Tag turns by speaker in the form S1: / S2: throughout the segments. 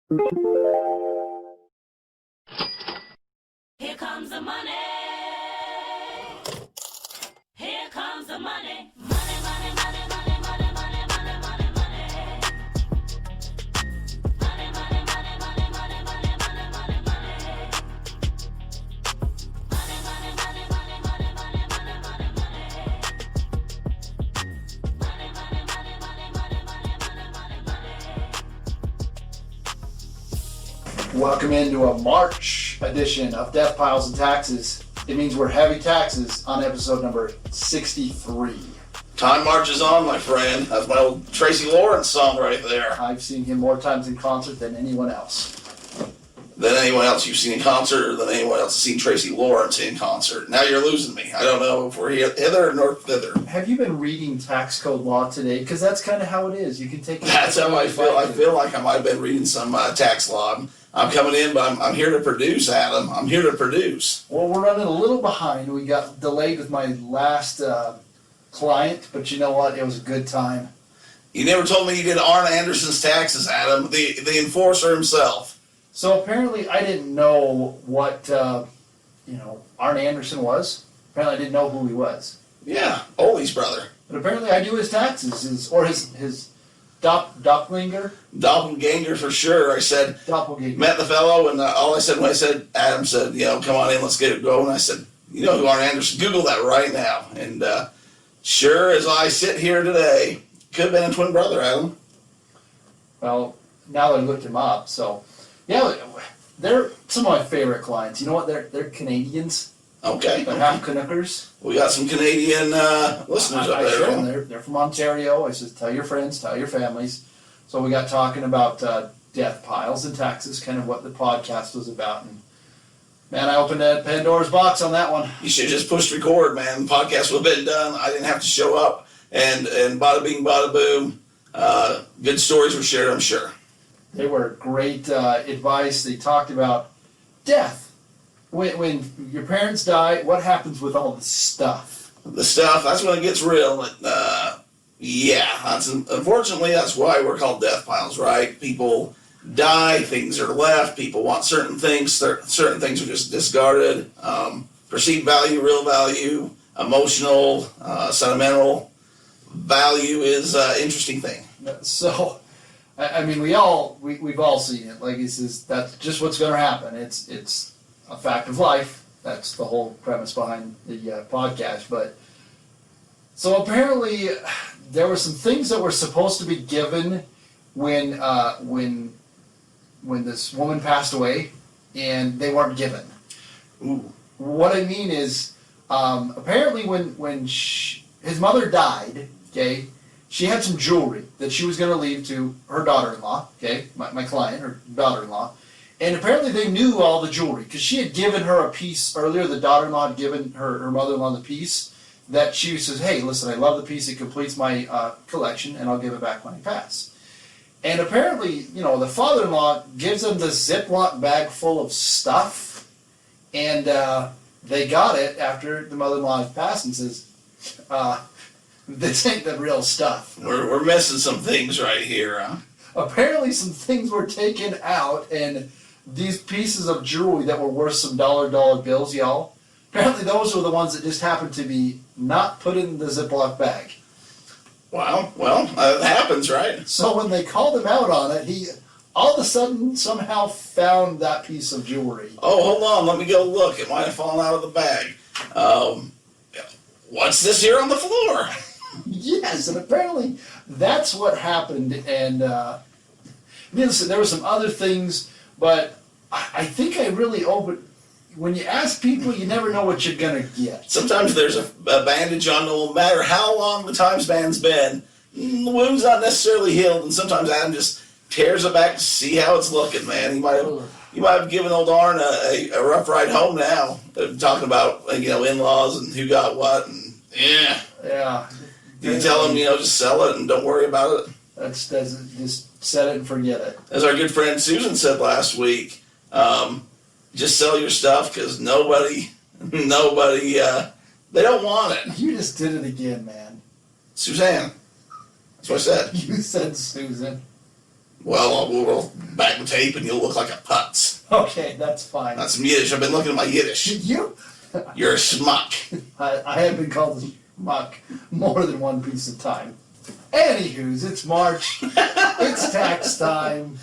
S1: Here comes the money. Here comes the money. Money, money, money, money, money, money, money, money, money. Money, money, money, money, money, money, money, money, money. Money, money, money, money, money, money, money, money, money. Money, money, money, money, money, money, money, money.
S2: Welcome into a March edition of DeathPiles and Taxes. It means we're heavy taxes on episode number 63.
S3: Time marches on, my friend. That's my old Tracy Lawrence song right there.
S2: I've seen him more times in concert than anyone else.
S3: Than anyone else you've seen in concert, or than anyone else has seen Tracy Lawrence in concert. Now you're losing me. I don't know if we're hither nor thither.
S2: Have you been reading tax code law today? Because that's kind of how it is. You can take it.
S3: That's how I feel. I feel like I might have been reading some tax law. I'm coming in, but I'm here to produce, Adam. I'm here to produce.
S2: Well, we're running a little behind. We got delayed with my last client, but you know what? It was a good time.
S3: You never told me you did Arn Anderson's taxes, Adam, the enforcer himself.
S2: So apparently I didn't know what, Arn Anderson was. Apparently I didn't know who he was.
S3: Yeah, Ollie's brother.
S2: But apparently I do his taxes, his doppelganger.
S3: Doppelganger for sure. I said,
S2: Doppelganger.
S3: met the fellow, and all I said when I said, Adam said, come on in, let's get it going. I said, you know who Arn Anderson? Google that right now. And sure as I sit here today, could have been a twin brother, Adam.
S2: Well, now that I looked him up, so yeah, they're some of my favorite clients. You know what? They're Canadians.
S3: Okay.
S2: They're half Canuckers.
S3: We got some Canadian listeners up there.
S2: Sure, they're from Ontario. I said, tell your friends, tell your families. So we got talking about death piles and taxes, kind of what the podcast was about. And man, I opened that Pandora's box on that one.
S3: You should have just pushed record, man. The podcast would have been done. I didn't have to show up. And bada bing, bada boom. Good stories were shared, I'm sure.
S2: They were great advice. They talked about death. When your parents die, what happens with all the stuff?
S3: The stuff, that's when it gets real. Unfortunately, that's why we're called death piles, right? People die, things are left, people want certain things are just discarded. Perceived value, real value, emotional, sentimental value is an interesting thing.
S2: So, I mean, we've all seen it. Like, that's just what's going to happen. It's a fact of life. That's the whole premise behind the podcast. But so apparently, there were some things that were supposed to be given when this woman passed away, and they weren't given.
S3: Ooh.
S2: What I mean is, apparently, when his mother died, okay, she had some jewelry that she was going to leave to her daughter-in-law, okay, my client, her daughter-in-law. And apparently they knew all the jewelry, because she had given her a piece earlier. The daughter-in-law had given her mother-in-law the piece that she says, hey, listen, I love the piece. It completes my collection, and I'll give it back when I pass. And apparently, the father-in-law gives them the Ziploc bag full of stuff, and they got it after the mother-in-law had passed and says, this ain't the real stuff.
S3: We're missing some things right here, huh?
S2: Apparently some things were taken out, and these pieces of jewelry that were worth some dollar bills, y'all, apparently those were the ones that just happened to be not put in the Ziploc bag.
S3: Wow, well, it happens, right?
S2: So when they called him out on it, he all of a sudden somehow found that piece of jewelry.
S3: Oh, hold on, let me go look. It might have fallen out of the bag. What's this here on the floor?
S2: Yes, and apparently that's what happened. And listen, there were some other things, but I think I really opened. When you ask people, you never know what you're gonna get.
S3: Sometimes there's a bandage on, no matter how long the time span's been. The wound's not necessarily healed, and sometimes Adam just tears it back to see how it's looking. Man, you might have given old Arn a rough ride home now. Talking about in-laws and who got what, and
S2: yeah.
S3: You tell them just sell it and don't worry about it.
S2: That's just set it and forget it.
S3: As our good friend Susan said last week, just sell your stuff because nobody, they don't want it.
S2: You just did it again, man.
S3: Suzanne. That's what I said.
S2: You said Susan.
S3: Well, we'll back the tape and you'll look like a putz.
S2: Okay, that's fine.
S3: That's some Yiddish. I've been looking at my Yiddish.
S2: You?
S3: You're a schmuck.
S2: I have been called a schmuck more than one piece of time. Anywho's, it's March. It's tax time.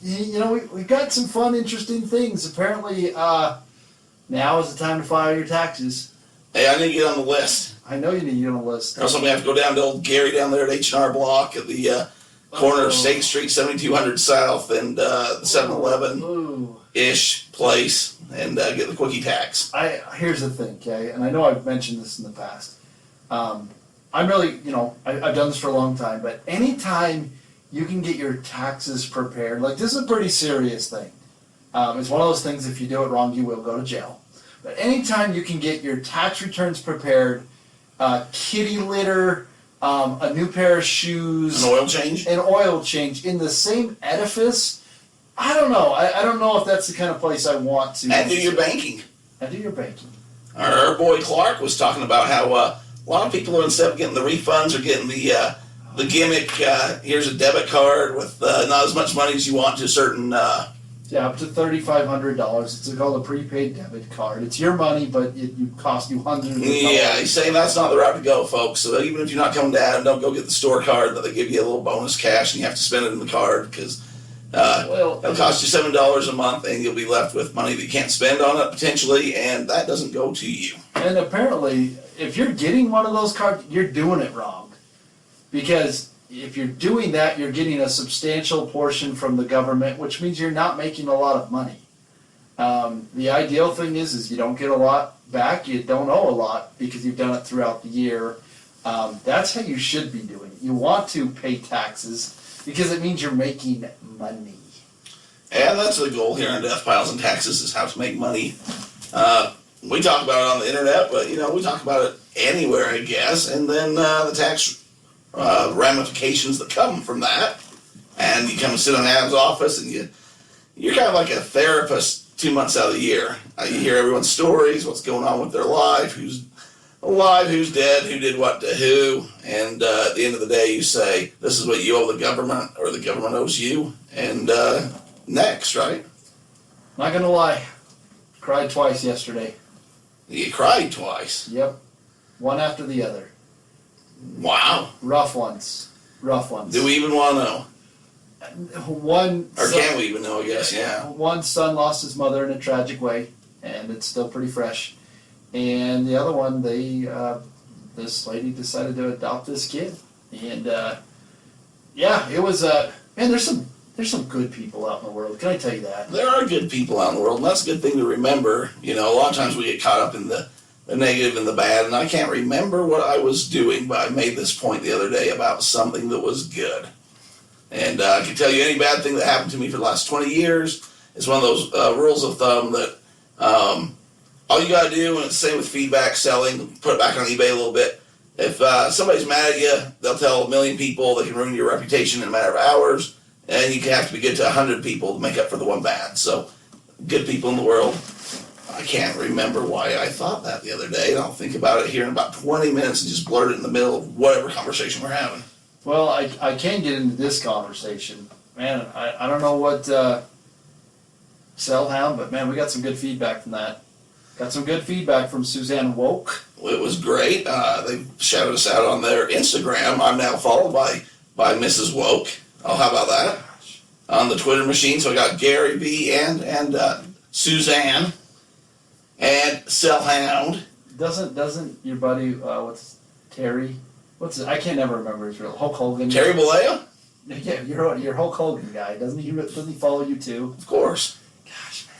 S2: We've got some fun, interesting things. Apparently, now is the time to file your taxes.
S3: Hey, I need to get on the list.
S2: I know you need to get on the list.
S3: Or else I'm going to have to go down to old Gary down there at H&R Block at the corner of State Street, 7200 South, and the 7-Eleven-ish place, and get the quickie tax.
S2: Here's the thing, okay, and I know I've mentioned this in the past. I'm really, I've done this for a long time, but anytime you can get your taxes prepared, like this is a pretty serious thing. It's one of those things, if you do it wrong, you will go to jail. But anytime you can get your tax returns prepared, kitty litter, a new pair of shoes,
S3: An oil change?
S2: in the same edifice, I don't know. I don't know if that's the kind of place I want to.
S3: And do your banking.
S2: And do your banking.
S3: Our boy Clark was talking about how a lot of people, instead of getting the refunds or getting the gimmick, here's a debit card with not as much money as you want to a certain...
S2: Yeah, up to $3,500. It's called a prepaid debit card. It's your money, but it cost you hundreds of dollars.
S3: Yeah, he's saying that's not the route to go, folks. So even if you're not coming to Adam, don't go get the store card, but they give you a little bonus cash and you have to spend it in the card because it'll cost you $7 a month and you'll be left with money that you can't spend on it potentially, and that doesn't go to you.
S2: And apparently, if you're getting one of those cards, you're doing it wrong. Because if you're doing that, you're getting a substantial portion from the government, which means you're not making a lot of money. The ideal thing is you don't get a lot back, you don't owe a lot because you've done it throughout the year. That's how you should be doing it. You want to pay taxes because it means you're making money.
S3: And that's the goal here on DeathPiles and Taxes, is how to make money. We talk about it on the internet, but we talk about it anywhere, I guess. And then the tax ramifications that come from that. And you come and sit in Adam's office, and you're kind of like a therapist 2 months out of the year. You hear everyone's stories, what's going on with their life, who's alive, who's dead, who did what to who, and at the end of the day you say, this is what you owe the government, or the government owes you, and next, right?
S2: Not gonna lie, cried twice yesterday.
S3: You cried twice.
S2: Yep, one after the other.
S3: Wow.
S2: Rough ones.
S3: Do we even want to know?
S2: One.
S3: Or can we even know, I guess, yeah.
S2: One son lost his mother in a tragic way, and it's still pretty fresh. And the other one, this lady decided to adopt this kid. And, it was, man, there's some good people out in the world, can I tell you that?
S3: There are good people out in the world, and that's a good thing to remember. A lot of times we get caught up in the negative and the bad, and I can't remember what I was doing, but I made this point the other day about something that was good. And I can tell you any bad thing that happened to me for the last 20 years is one of those rules of thumb that all you got to do, and it's the same with feedback, selling, put it back on eBay a little bit. If somebody's mad at you, they'll tell 1 million people, they can ruin your reputation in a matter of hours, and you have to be good to 100 people to make up for the one bad. So, good people in the world. I can't remember why I thought that the other day, and I'll think about it here in about 20 minutes and just blurt it in the middle of whatever conversation we're having.
S2: Well, I can get into this conversation. Man, I don't know what SellHound, but man, we got some good feedback from that. Got some good feedback from Suzanne Woke.
S3: Well, it was great. They shouted us out on their Instagram. I'm now followed by Mrs. Woke. Oh, how about that? On the Twitter machine, so I got Gary B and Suzanne and SellHound.
S2: Doesn't your buddy what's Terry? What's it? I can't never remember his real Hulk Hogan.
S3: Terry Bollea?
S2: Yeah, your Hulk Hogan guy. Doesn't he follow you too?
S3: Of course.
S2: Gosh, man.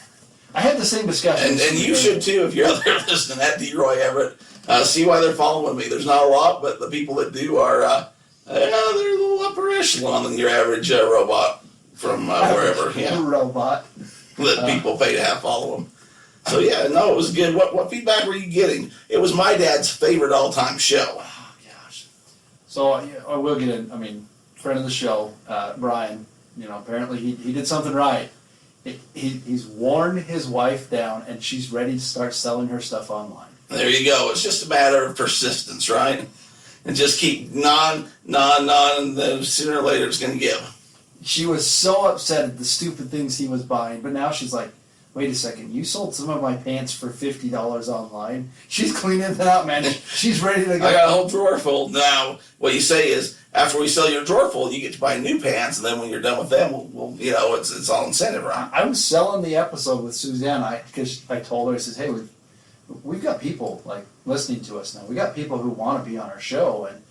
S2: I had the same discussion.
S3: And you should too if you're out there listening at D-Roy Everett. See why they're following me. There's not a lot, but the people that do are they're a little upper echelon than your average robot from wherever. Yeah.
S2: Robot.
S3: That people pay to have follow them. So yeah, no, it was good. What feedback were you getting? It was my dad's favorite all-time show.
S2: Oh gosh. So I will get in. I mean, friend of the show, Brian. Apparently he did something right. He's worn his wife down, and she's ready to start selling her stuff online.
S3: There you go. It's just a matter of persistence, right? And just keep and then sooner or later it's going to give.
S2: she was so upset at the stupid things he was buying, but now she's like, wait a second, you sold some of my pants for $50 online? She's cleaning that out, man. She's ready to go.
S3: I got a whole drawer full. Now, what you say is, after we sell your drawer full, you get to buy new pants, and then when you're done with them, we'll it's all incentive, right?
S2: I was selling the episode with Suzanne, because I told her, I says, hey, we've got people like listening to us now. We got people who want to be on our show, and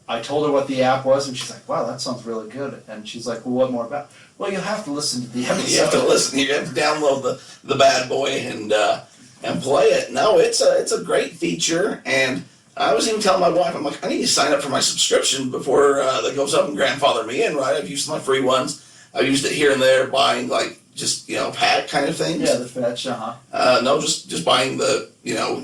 S2: I told her what the app was, and she's like, wow, that sounds really good. And she's like, well, what more about? Well, you'll have to listen to the episode.
S3: You have to listen. You have to download the bad boy and play it. No, it's a great feature, and I was even telling my wife, I'm like, I need to sign up for my subscription before that goes up and grandfather me in, right? I've used my free ones. I've used it here and there, buying like just pack kind of things.
S2: Yeah, the fetch,
S3: No, just buying the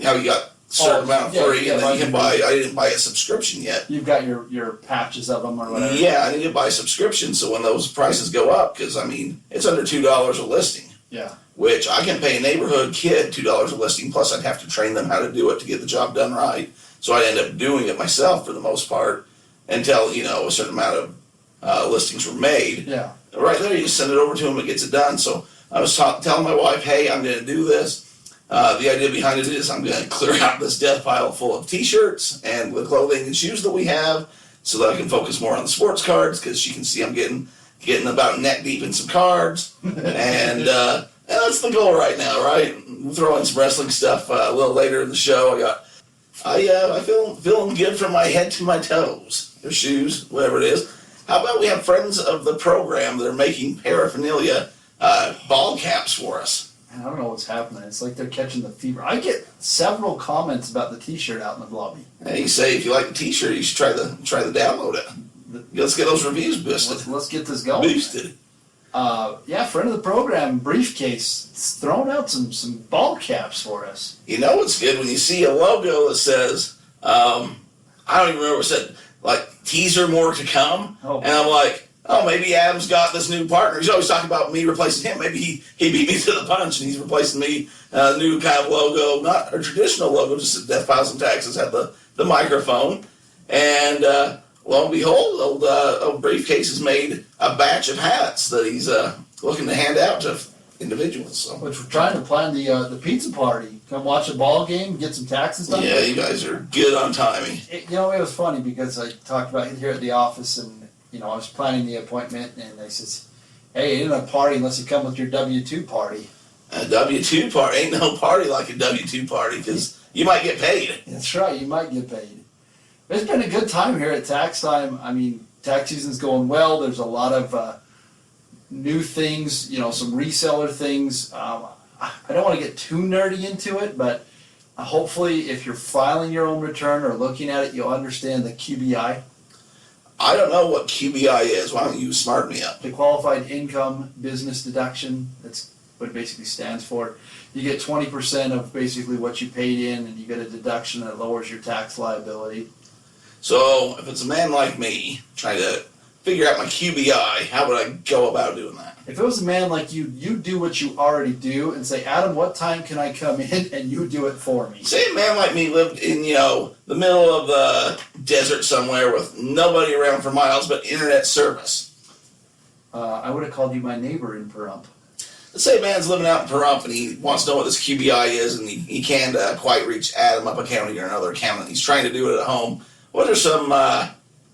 S3: how you got a certain amount of free, and then you can buy. I didn't buy a subscription yet.
S2: You've got your patches of them or whatever.
S3: Yeah, I need to buy a subscription, so when those prices go up, because I mean it's under $2 a listing.
S2: Yeah.
S3: Which I can pay a neighborhood kid $2 a listing, plus I'd have to train them how to do it to get the job done right. So I'd end up doing it myself for the most part until a certain amount of listings were made.
S2: Yeah.
S3: Right there, you send it over to them, it gets it done. So I was telling my wife, hey, I'm going to do this. The idea behind it is I'm going to clear out this death pile full of T-shirts and the clothing and shoes that we have, so that I can focus more on the sports cards, because she can see I'm getting about neck deep in some cards, and that's the goal right now, right? We'll throw in some wrestling stuff a little later in the show. I feel feeling good from my head to my toes, or shoes, whatever it is. How about we have friends of the program that are making paraphernalia ball caps for us?
S2: I don't know what's happening. It's like they're catching the fever. I get several comments about the T-shirt out in the lobby.
S3: And you say if you like the T-shirt, you should try the download it. Let's get those reviews boosted.
S2: Let's get this going.
S3: Boosted.
S2: Friend of the program, Briefcase, it's thrown out some ball caps for us.
S3: You know what's good when you see a logo that says, I don't even remember what it said, like teaser more to come, and I'm like, oh, maybe Adam's got this new partner. He's always talking about me replacing him. Maybe he beat me to the punch, and he's replacing me. New kind of logo, not a traditional logo, just DeathPiles and Taxes had the microphone. And lo and behold, old Briefcase has made a batch of hats that he's looking to hand out to individuals. So.
S2: Which we're trying to plan the pizza party. Come watch a ball game, get some taxes done.
S3: Yeah, you guys are good on timing.
S2: It was funny because I talked about it here at the office, and I was planning the appointment, and they says, hey, it ain't a party unless you come with your W-2 party.
S3: A W-2 party? Ain't no party like a W-2 party, because you might get paid.
S2: That's right, you might get paid. It's been a good time here at tax time. I mean, tax season's going well. There's a lot of new things, some reseller things. I don't want to get too nerdy into it, but hopefully if you're filing your own return or looking at it, you'll understand the QBI.
S3: I don't know what QBI is. Why don't you smart me up?
S2: The Qualified Income Business Deduction. That's what it basically stands for. You get 20% of basically what you paid in, and you get a deduction that lowers your tax liability.
S3: So if it's a man like me trying to figure out my QBI, how would I go about doing that?
S2: If it was a man like you, you do what you already do and say, Adam, what time can I come in? And you do it for me.
S3: Say a man like me lived in, the middle of the desert somewhere with nobody around for miles but internet service.
S2: I would have called you my neighbor in Pahrump.
S3: Let's say a man's living out in Pahrump and he wants to know what this QBI is, and he can't quite reach Adam up accounting or another accountant. He's trying to do it at home. What are some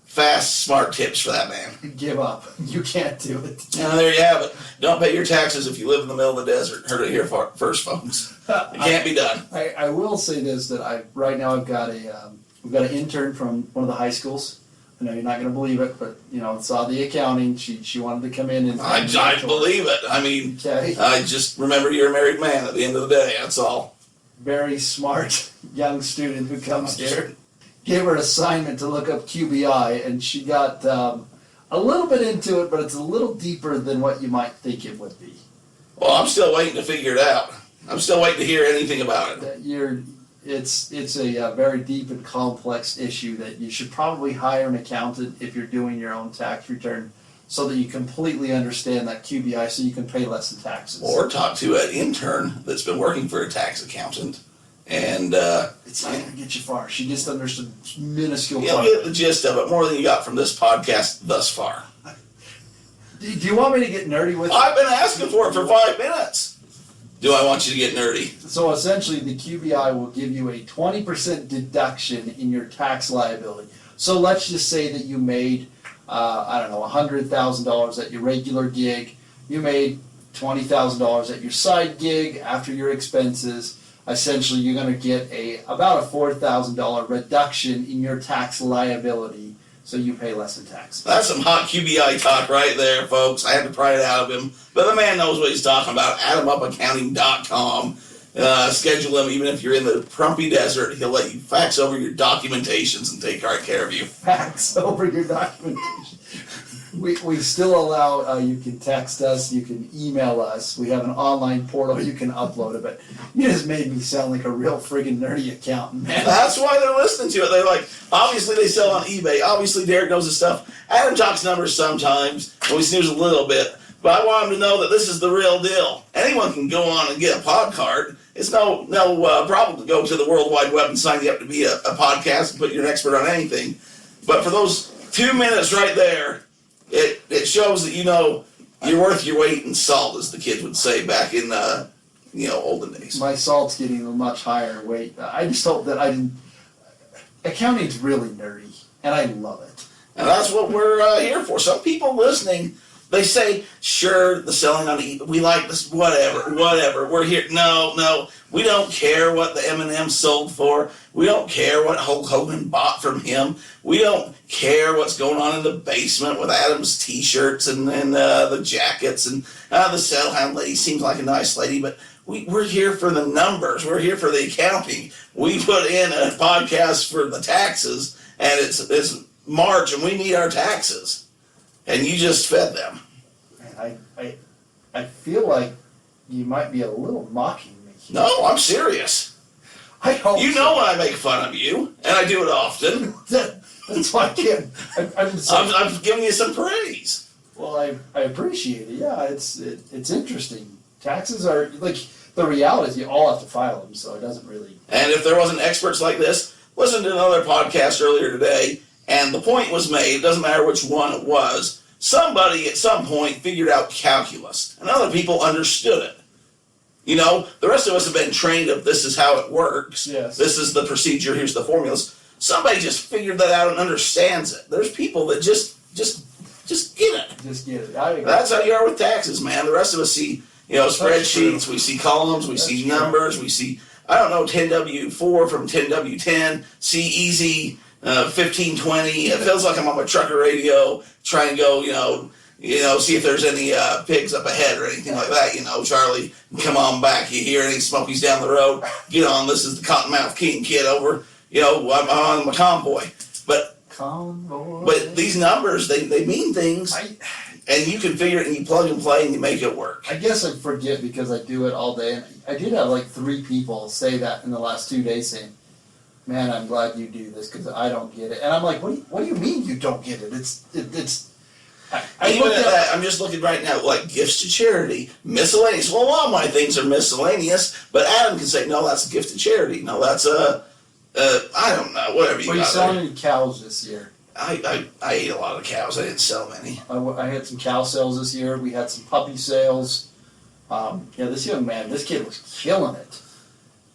S3: fast, smart tips for that man?
S2: Give up. You can't do it.
S3: Now, there you have it. Don't pay your taxes if you live in the middle of the desert. Heard it here first, folks. It can't be done.
S2: I will say this, that right now we've got an intern from one of the high schools. I know you're not going to believe it, but saw the accounting. She wanted to come in and.
S3: I believe it. I mean,
S2: okay.
S3: I just remember you're a married man at the end of the day. That's all.
S2: Very smart young student who comes here. Gave her an assignment to look up QBI, and she got a little bit into it, but it's a little deeper than what you might think it would be.
S3: Well, I'm still waiting to figure it out. I'm still waiting to hear anything about it.
S2: It's a very deep and complex issue that you should probably hire an accountant if you're doing your own tax return, so that you completely understand that QBI, so you can pay less in taxes.
S3: Or talk to an intern that's been working for a tax accountant. And
S2: it's not going to get you far. She just understood minuscule
S3: you'll
S2: part.
S3: get the gist of it, more than you got from this podcast thus far.
S2: Do you want me to get nerdy with it?
S3: I've been asking for it for 5 minutes. Do I want you to get nerdy?
S2: So essentially, the QBI will give you a 20% deduction in your tax liability. So let's just say that you made, $100,000 at your regular gig. You made $20,000 at your side gig after your expenses. Essentially, you're going to get about a $4,000 reduction in your tax liability, so you pay less in tax.
S3: That's some hot QBI talk right there, folks. I had to pry it out of him. But the man knows what he's talking about. AdamUpAccounting.com. Schedule him even if you're in the Prumpy Desert. He'll let you fax over your documentations and take right care of you.
S2: Fax over your documentation. We still allow, you can text us, you can email us. We have an online portal, you can upload it. But you just made me sound like a real friggin' nerdy accountant, man.
S3: That's why they're listening to it. They're like, obviously they sell on eBay. Obviously Derek knows his stuff. Adam talks numbers sometimes, and we snooze a little bit. But I want him to know that this is the real deal. Anyone can go on and get a pod card. It's no problem to go to the World Wide Web and sign you up to be a podcast and put you're an expert on anything. But for those 2 minutes right there, it shows that you know you're worth your weight in salt, as the kids would say back in olden days.
S2: My salt's getting a much higher weight. I just hope that I didn't. Accounting's really nerdy, and I love it.
S3: And that's what we're here for. Some people listening, they say, sure, the selling on eBay, we like this, whatever, we're here. No, we don't care what the M&M sold for. We don't care what Hulk Hogan bought from him. We don't care what's going on in the basement with Adam's t-shirts and the jackets. And the SellHound lady seems like a nice lady, but we're here for the numbers. We're here for the accounting. We put in a podcast for the taxes, and it's March, and we need our taxes. And you just fed them.
S2: Man, I feel like you might be a little mocking me.
S3: No, I'm serious.
S2: I hope
S3: You
S2: so.
S3: know when I make fun of you, and I do it often.
S2: That's why I can't.
S3: I'm giving you some praise.
S2: Well, I appreciate it. Yeah, it's interesting. Taxes are like the reality is you all have to file them, so it doesn't really.
S3: And if there wasn't experts like this, listen to another podcast earlier today, and the point was made, it doesn't matter which one it was, somebody at some point figured out calculus, and other people understood it. You know, the rest of us have been trained of this is how it works.
S2: Yes.
S3: This is the procedure, here's the formulas. Somebody just figured that out and understands it. There's people that just get it.
S2: Just get it. I agree.
S3: That's how you are with taxes, man. The rest of us see, spreadsheets, we see columns, we see numbers, we see, 10W4 from 10W10, see easy, 1520. It feels like I'm on my trucker radio trying to go, see if there's any pigs up ahead or anything like that. Charlie, come on back. You hear any smokies down the road? Get on. This is the Cottonmouth King kid over. I'm on my convoy. But these numbers, they mean things. And you can figure it and you plug and play and you make it work.
S2: I guess I forget because I do it all day. And I did have like 3 people say that in the last 2 days saying, man, I'm glad you do this because I don't get it. And I'm like, what do you mean you don't get it?
S3: Even at that, I'm just looking right now, like gifts to charity, miscellaneous. Well, a lot of my things are miscellaneous, but Adam can say, no, that's a gift to charity. No, that's I don't know, whatever you got.
S2: Were you selling any cows this year?
S3: I ate a lot of cows. I didn't sell many.
S2: I had some cow sales this year. We had some puppy sales. This young man, this kid was killing it.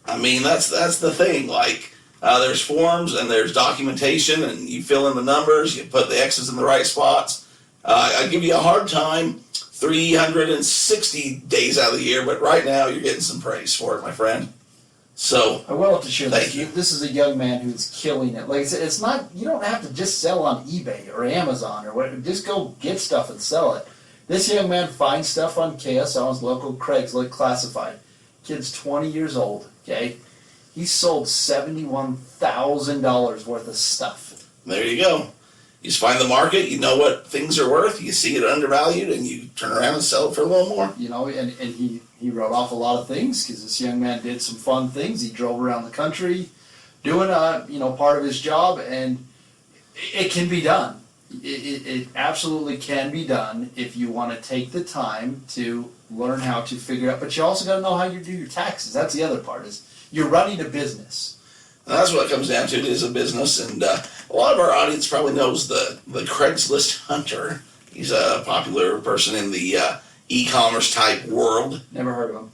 S3: I mean, that's the thing. Like, there's forms and there's documentation, and you fill in the numbers. You put the X's in the right spots. I give you a hard time 360 days out of the year, but right now you're getting some praise for it, my friend. So
S2: I will have to share
S3: thank
S2: this.
S3: you.
S2: This is a young man who's killing it. Like I said, it's not. You don't have to just sell on eBay or Amazon or whatever. Just go get stuff and sell it. This young man finds stuff on KSL's local Craigslist classified. Kid's 20 years old. Okay, he sold $71,000 worth of stuff.
S3: There you go. You just find the market, you know what things are worth, you see it undervalued, and you turn around and sell it for a little more.
S2: And he wrote off a lot of things because this young man did some fun things. He drove around the country doing part of his job, and it can be done. It absolutely can be done if you want to take the time to learn how to figure out. But you also got to know how you do your taxes. That's the other part, is you're running a business.
S3: And that's what it comes down to. It is a business, and a lot of our audience probably knows the Craigslist hunter. He's a popular person in the e-commerce type world.
S2: Never heard of him.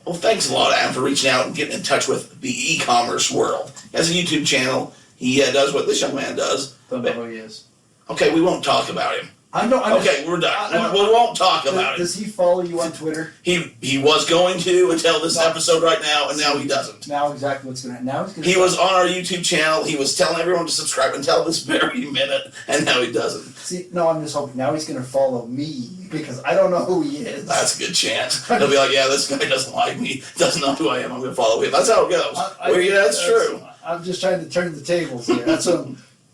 S3: Well, thanks a lot, Adam, for reaching out and getting in touch with the e-commerce world. He has a YouTube channel. He does what this young man does.
S2: Don't know who he is.
S3: Okay, we won't talk about him. Okay, we're done. We won't talk about him.
S2: Does he follow you on Twitter?
S3: He was going to until this episode right now, and now he doesn't.
S2: Now exactly what's going to happen. Now he's going to.
S3: He was on our YouTube channel. He was telling everyone to subscribe until this very minute, and now he doesn't.
S2: See, no, I'm just hoping now he's going to follow me because I don't know who he is.
S3: That's a good chance. He'll be like, yeah, this guy doesn't like me, doesn't know who I am. I'm going to follow him. That's how it goes. That's true.
S2: I'm just trying to turn the tables here. That's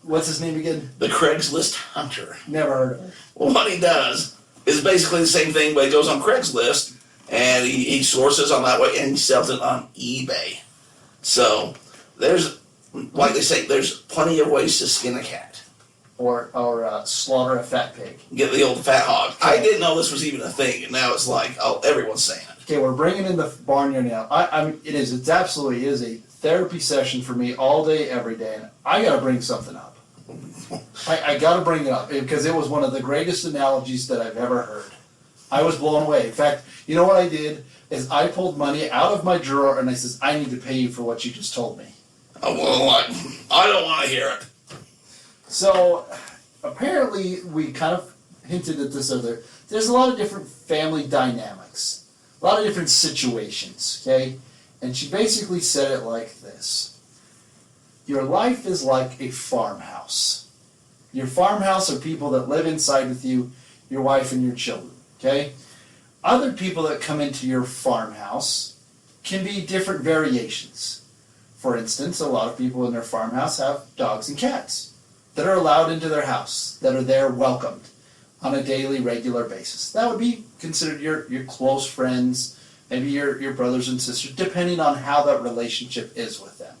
S2: what's his name again?
S3: The Craigslist Hunter.
S2: Never heard of him.
S3: Well, what he does is basically the same thing, but he goes on Craigslist and he sources on that way and he sells it on eBay. So there's, like they say, there's plenty of ways to skin a cat.
S2: Or slaughter a fat pig.
S3: Get the old fat hog. I didn't know this was even a thing, and now it's like, oh, everyone's saying it.
S2: Okay, we're bringing in the barnyard now. I mean, it absolutely is a therapy session for me all day, every day, and I got to bring something up. I got to bring it up because it was one of the greatest analogies that I've ever heard. I was blown away. In fact, you know what I did is I pulled money out of my drawer and I says, I need to pay you for what you just told me.
S3: Oh, well, I don't want to hear it.
S2: So apparently we kind of hinted at this earlier. There's a lot of different family dynamics, a lot of different situations, okay? And she basically said it like this. Your life is like a farmhouse. Your farmhouse are people that live inside with you, your wife and your children, okay? Other people that come into your farmhouse can be different variations. For instance, a lot of people in their farmhouse have dogs and cats that are allowed into their house, that are there welcomed on a daily, regular basis. That would be considered your close friends, maybe your brothers and sisters, depending on how that relationship is with them.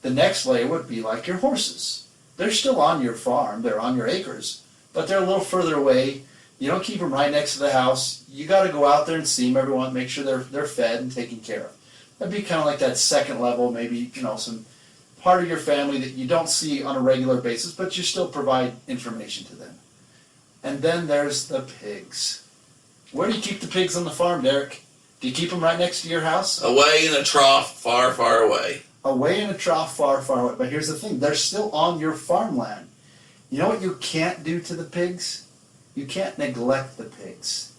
S2: The next layer would be like your horses. They're still on your farm, they're on your acres, but they're a little further away. You don't keep them right next to the house. You got to go out there and see them every once, make sure they're fed and taken care of. That'd be kind of like that second level, maybe, some part of your family that you don't see on a regular basis, but you still provide information to them. And then there's the pigs. Where do you keep the pigs on the farm, Derek? Do you keep them right next to your house?
S3: Away in a trough, far, far away.
S2: Away in a trough, far, far away. But here's the thing, they're still on your farmland. You know what you can't do to the pigs? You can't neglect the pigs.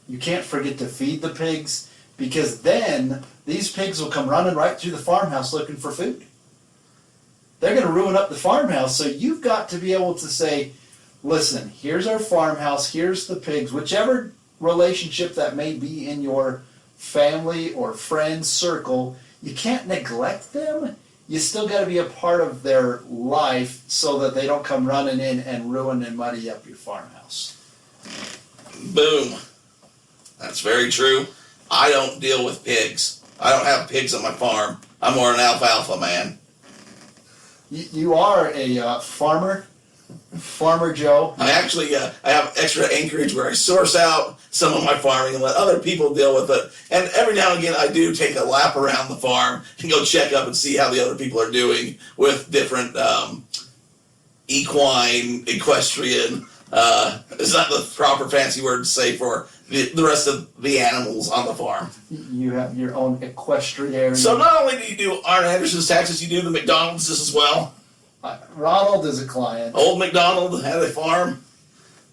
S2: You can't forget to feed the pigs, because then these pigs will come running right through the farmhouse looking for food. They're going to ruin up the farmhouse, so you've got to be able to say, listen, here's our farmhouse, here's the pigs, whichever relationship that may be in your family or friend circle, you can't neglect them. You still got to be a part of their life so that they don't come running in and ruin and muddy up your farmhouse.
S3: Boom. That's very true. I don't deal with pigs. I don't have pigs on my farm. I'm more an alfalfa man.
S2: You are a farmer, Farmer Joe.
S3: I actually I have extra acreage where I source out some of my farming and let other people deal with it. And every now and again I do take a lap around the farm and go check up and see how the other people are doing with different equestrian, is not the proper fancy word to say for the rest of the animals on the farm.
S2: You have your own equestrian.
S3: So not only do you do Arn Anderson's taxes, you do the McDonald's as well.
S2: Ronald is a client.
S3: Old McDonald had a farm.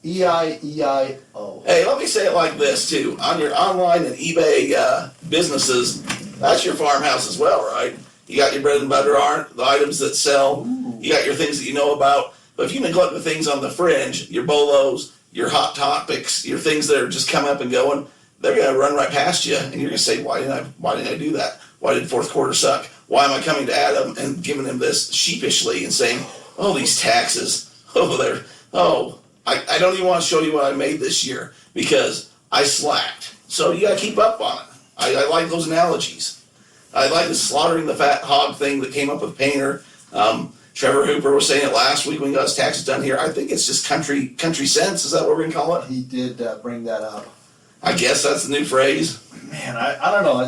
S2: E-I-E-I-O.
S3: Hey, let me say it like this too. On your online and eBay businesses, that's your farmhouse as well, right? You got your bread and butter, the items that sell.
S2: Ooh.
S3: You got your things that you know about. But if you neglect the things on the fringe, your bolos, your hot topics, your things that are just coming up and going, they're going to run right past you, and you're going to say, why didn't I do that? Why did fourth quarter suck? Why am I coming to Adam and giving him this sheepishly and saying, oh, these taxes, I don't even want to show you what I made this year because I slacked. So you got to keep up on it. I like those analogies. I like the slaughtering the fat hog thing that came up with Painter. Trevor Hooper was saying it last week when he got his taxes done here. I think it's just country sense. Is that what we're going to call it?
S2: He did bring that up.
S3: I guess that's the new phrase.
S2: Man, I don't know.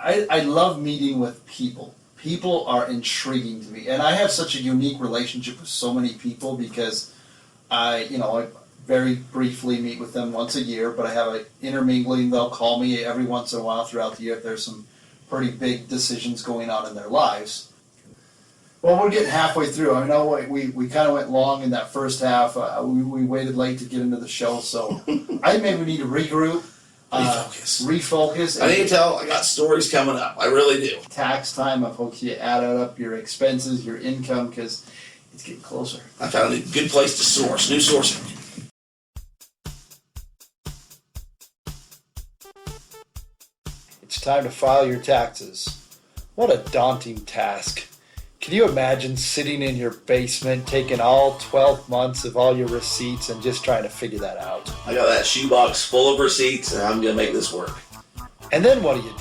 S2: I love meeting with people. People are intriguing to me. And I have such a unique relationship with so many people because very briefly meet with them once a year, but I have an intermingling. They'll call me every once in a while throughout the year if there's some pretty big decisions going on in their lives. Well, we're getting halfway through. I know we kind of went long in that first half. We waited late to get into the show, so I think maybe we need to regroup. Refocus.
S3: I need to tell, I got stories coming up. I really do.
S2: Tax time. I hope you add up your expenses, your income, because it's getting closer.
S3: I found a good place to source. New sourcing.
S2: It's time to file your taxes. What a daunting task. Can you imagine sitting in your basement, taking all 12 months of all your receipts and just trying to figure that out?
S3: I got that shoebox full of receipts, and I'm going to make this work.
S2: And then what do?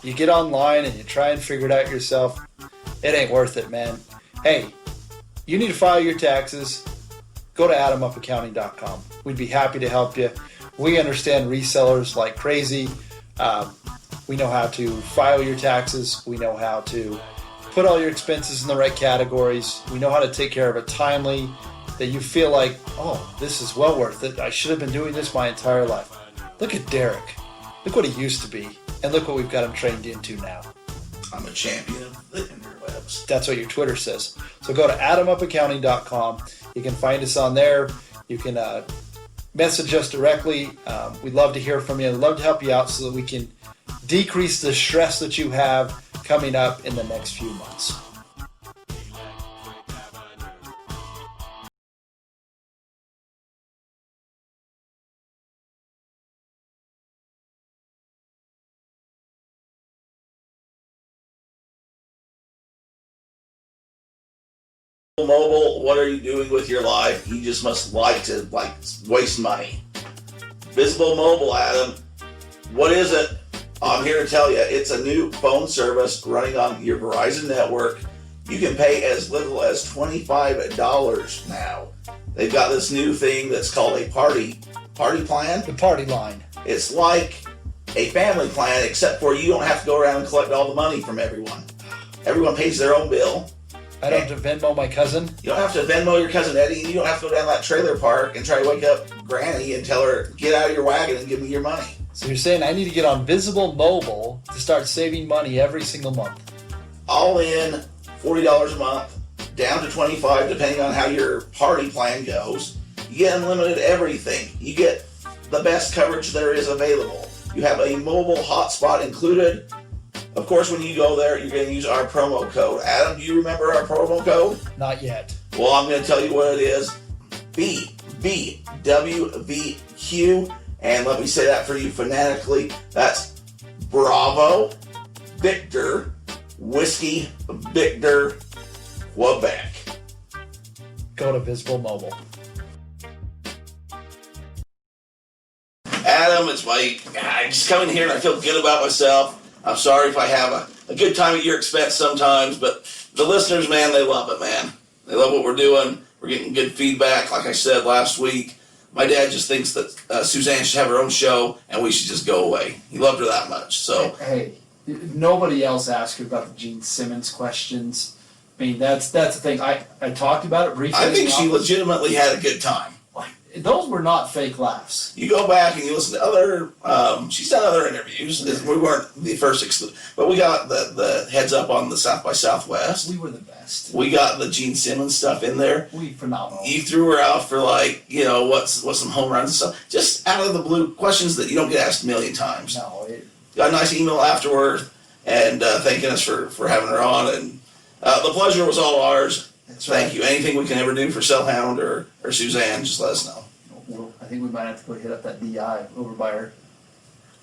S2: You get online and you try and figure it out yourself. It ain't worth it, man. Hey, you need to file your taxes. Go to adamupaccounting.com. We'd be happy to help you. We understand resellers like crazy. We know how to file your taxes. We know how to put all your expenses in the right categories. We know how to take care of it timely, that you feel like, oh, this is well worth it. I should have been doing this my entire life. Look at Derek. Look what he used to be. And look what we've got him trained into now.
S3: I'm a champion of the interwebs.
S2: That's what your Twitter says. So go to adamupaccounting.com. You can find us on there. You can message us directly. We'd love to hear from you. We'd love to help you out so that we can decrease the stress that you have coming up in the next few months.
S3: Mobile, what are you doing with your life? You just must like to waste money. Visible Mobile, Adam. What is it? I'm here to tell you, it's a new phone service running on your Verizon network. You can pay as little as $25 now. They've got this new thing that's called a party plan.
S2: The party line.
S3: It's like a family plan, except for you don't have to go around and collect all the money from everyone. Everyone pays their own bill.
S2: I don't have to Venmo my cousin.
S3: You don't have to Venmo your cousin Eddie. You don't have to go down that trailer park and try to wake up Granny and tell her, get out of your wagon and give me your money.
S2: So you're saying I need to get on Visible Mobile to start saving money every single month.
S3: All in, $40 a month, down to $25 depending on how your party plan goes. You get unlimited everything. You get the best coverage there is available. You have a mobile hotspot included. Of course, when you go there, you're going to use our promo code. Adam, do you remember our promo code?
S2: Not yet.
S3: Well, I'm going to tell you what it is. BWVQ. And let me say that for you phonetically. That's Bravo, Victor, Whiskey, Victor, Quebec.
S2: Go to Visible Mobile.
S3: Adam, I just come in here and I feel good about myself. I'm sorry if I have a good time at your expense sometimes, but the listeners, man, they love it, man. They love what we're doing. We're getting good feedback. Like I said last week, my dad just thinks that Suzanne should have her own show and we should just go away. He loved her that much. So
S2: hey, nobody else asked you about the Gene Simmons questions. I mean, that's the thing. I talked about it briefly.
S3: I think she legitimately had a good time.
S2: Those were not fake laughs.
S3: You go back and you listen to other, she's done other interviews. We weren't the first, but we got the heads up on the South by Southwest.
S2: We were the best.
S3: We got the Gene Simmons stuff in there.
S2: We phenomenal.
S3: You threw her out for what's some home runs and stuff. Just out of the blue questions that you don't get asked a million times.
S2: No,
S3: got a nice email afterward and thanking us for having her on. And the pleasure was all ours. Thank you. Anything we can ever do for SellHound or Suzanne, just let us know.
S2: Well, I think we might have to go hit up that DI over by her.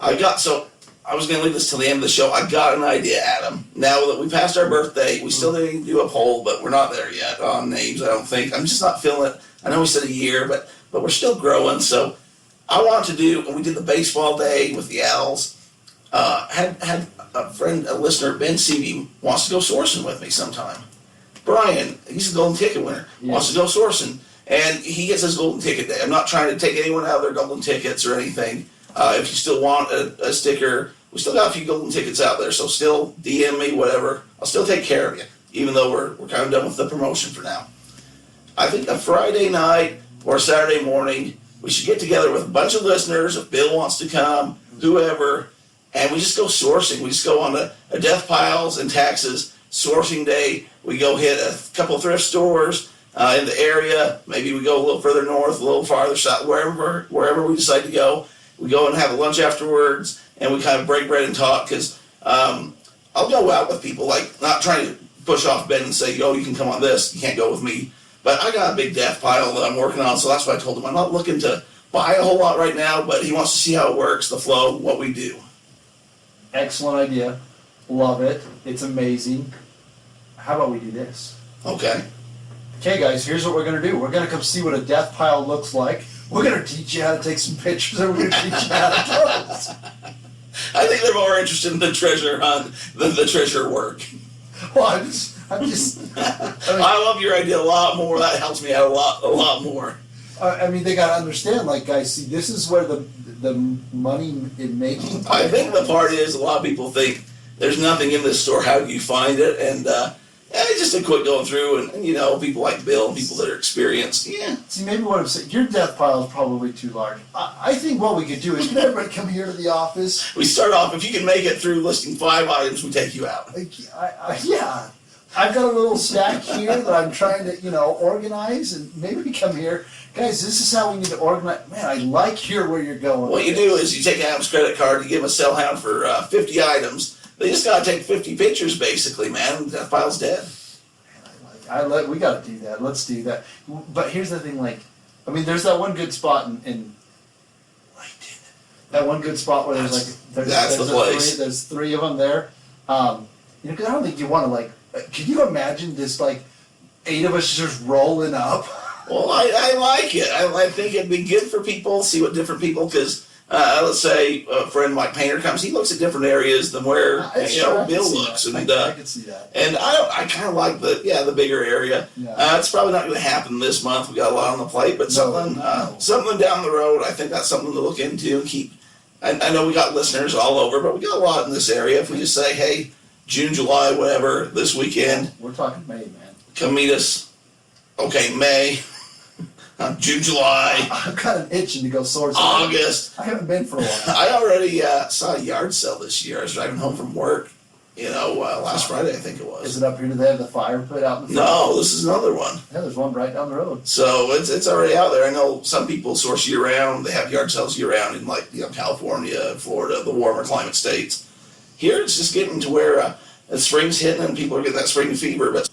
S3: I was going to leave this till the end of the show. I got an idea, Adam. Now that we passed our birthday, we still didn't do a poll, but we're not there yet on names, I don't think. I'm just not feeling it. I know we said a year, but we're still growing. So I want to do, when we did the baseball day with the Owls, had a friend, a listener, Ben Seavey, wants to go sourcing with me sometime. Brian, he's a golden ticket winner, wants to go sourcing. And he gets his golden ticket day. I'm not trying to take anyone out of their golden tickets or anything. If you still want a sticker, we still got a few golden tickets out there. So still DM me, whatever. I'll still take care of you, even though we're kind of done with the promotion for now. I think a Friday night or a Saturday morning, we should get together with a bunch of listeners, if Bill wants to come, whoever, and we just go sourcing. We just go on a DeathPiles and Taxes sourcing day. We go hit a couple thrift stores in the area. Maybe we go a little further north, a little farther south, wherever we decide to go. We go and have a lunch afterwards, and we kind of break bread and talk, because I'll go out with people, like, not trying to push off Ben and say, oh, you can come on this, you can't go with me. But I got a big death pile that I'm working on, so that's why I told him I'm not looking to buy a whole lot right now, but he wants to see how it works, the flow, what we do.
S2: Excellent idea. Love it. It's amazing. How about we do this?
S3: Okay.
S2: Okay, guys, here's what we're going to do. We're going to come see what a death pile looks like. We're going to teach you how to take some pictures, and we're going to teach you how to close.
S3: I think they're more interested in the treasure hunt than the treasure work.
S2: Well, I'm just I mean,
S3: I love your idea a lot more. That helps me out a lot more.
S2: I mean, they got to understand, like, guys, see, this is where the money in making.
S3: I think the part is a lot of people think there's nothing in this store. How do you find it? And just a quick going through, and people like Bill and people that are experienced. Yeah.
S2: See, maybe what I'm saying, your death pile is probably too large. I think what we could do is, can everybody come here to the office?
S3: We start off, if you can make it through listing 5 items, we take you out.
S2: Yeah. I've got a little stack here that I'm trying to, organize, and maybe we come here. Guys, this is how we need to organize. Man, I like here where you're going.
S3: What you do is you take Adam's credit card, you give him a SellHound for 50 items. They just got to take 50 pictures, basically, man. That file's dead.
S2: We got to do that. Let's do that. But here's the thing, there's that one good spot in that one good spot where there's
S3: the place.
S2: There's 3 of them there. Because I don't think you want to can you imagine this 8 of us just rolling up?
S3: Well, I like it. I think it'd be good for people, see what different people, because let's say a friend Mike Painter comes, he looks at different areas than where Bill looks, and
S2: I can see that.
S3: And I kind of like the bigger area.
S2: Yeah.
S3: It's probably not going to happen this month. We got a lot on the plate, but something down the road. I think that's something to look into and keep. I know we got listeners all over, but we got a lot in this area. If we just say, hey, June, July, whatever, this weekend.
S2: We're talking May, man.
S3: Come meet us. Okay, May. June, July.
S2: I've got an itching to go source.
S3: August.
S2: I haven't been for a while.
S3: I already saw a yard sale this year. I was driving home from work. Last Friday, I think it was.
S2: Is it up here? Do they have the fire pit out in the front?
S3: No, this is another one.
S2: Yeah, there's one right down the road.
S3: So it's already out there. I know some people source year round. They have yard sales year round in California, Florida, the warmer climate states. Here it's just getting to where spring's hitting and people are getting that spring fever. But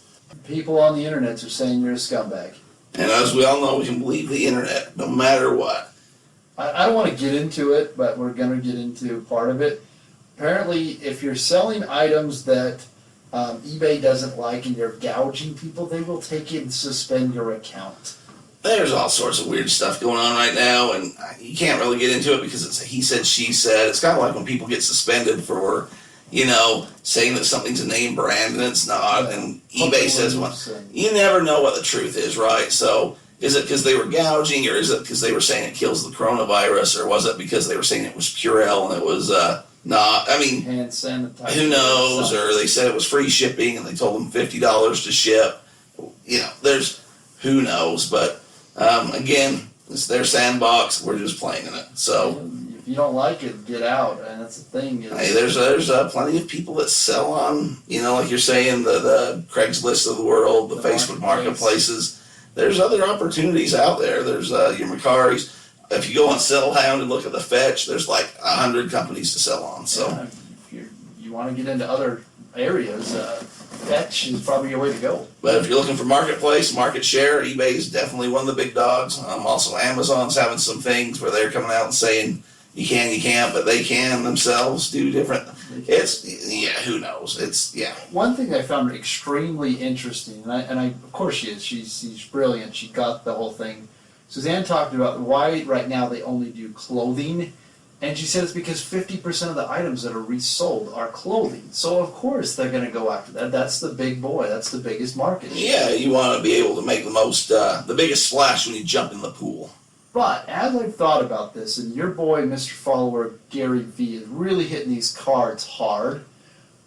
S2: people on the internet are saying you're a scumbag.
S3: And as we all know, we can believe the internet no matter what.
S2: I don't want to get into it, but we're going to get into part of it. Apparently, if you're selling items that eBay doesn't like and you're gouging people, they will take it and suspend your account.
S3: There's all sorts of weird stuff going on right now, and you can't really get into it because it's a he said, she said. It's kind of like when people get suspended for, saying that something's a name brand and it's not, and eBay says one. You never know what the truth is, right? So is it because they were gouging, or is it because they were saying it kills the coronavirus, or was it because they were saying it was Purell and it was not? I mean,
S2: hand sanitizer.
S3: Who knows? Or they said it was free shipping and they told them $50 to ship. There's who knows, but again, it's their sandbox. We're just playing in it. So
S2: if you don't like it, get out. And that's the thing.
S3: Hey, there's plenty of people that sell on, like you're saying, the Craigslist of the world, the Facebook marketplaces. There's other opportunities out there. There's your Mercari's. If you go on SellHound and look at the fetch, there's 100 companies to sell on. So
S2: if you want to get into other areas, fetch is probably your way to go.
S3: But if you're looking for marketplace, market share, eBay is definitely one of the big dogs. Also, Amazon's having some things where they're coming out and saying you can, you can't, but they can themselves do different. Who knows?
S2: One thing I found extremely interesting, and I of course she is. She's brilliant. She got the whole thing. Suzanne talked about why right now they only do clothing, and she said it's because 50% of the items that are resold are clothing. So of course they're going to go after that. That's the big boy. That's the biggest market.
S3: Yeah, you want to be able to make the biggest splash when you jump in the pool.
S2: But as I've thought about this, and your boy, Mr. Follower Gary V, is really hitting these cards hard,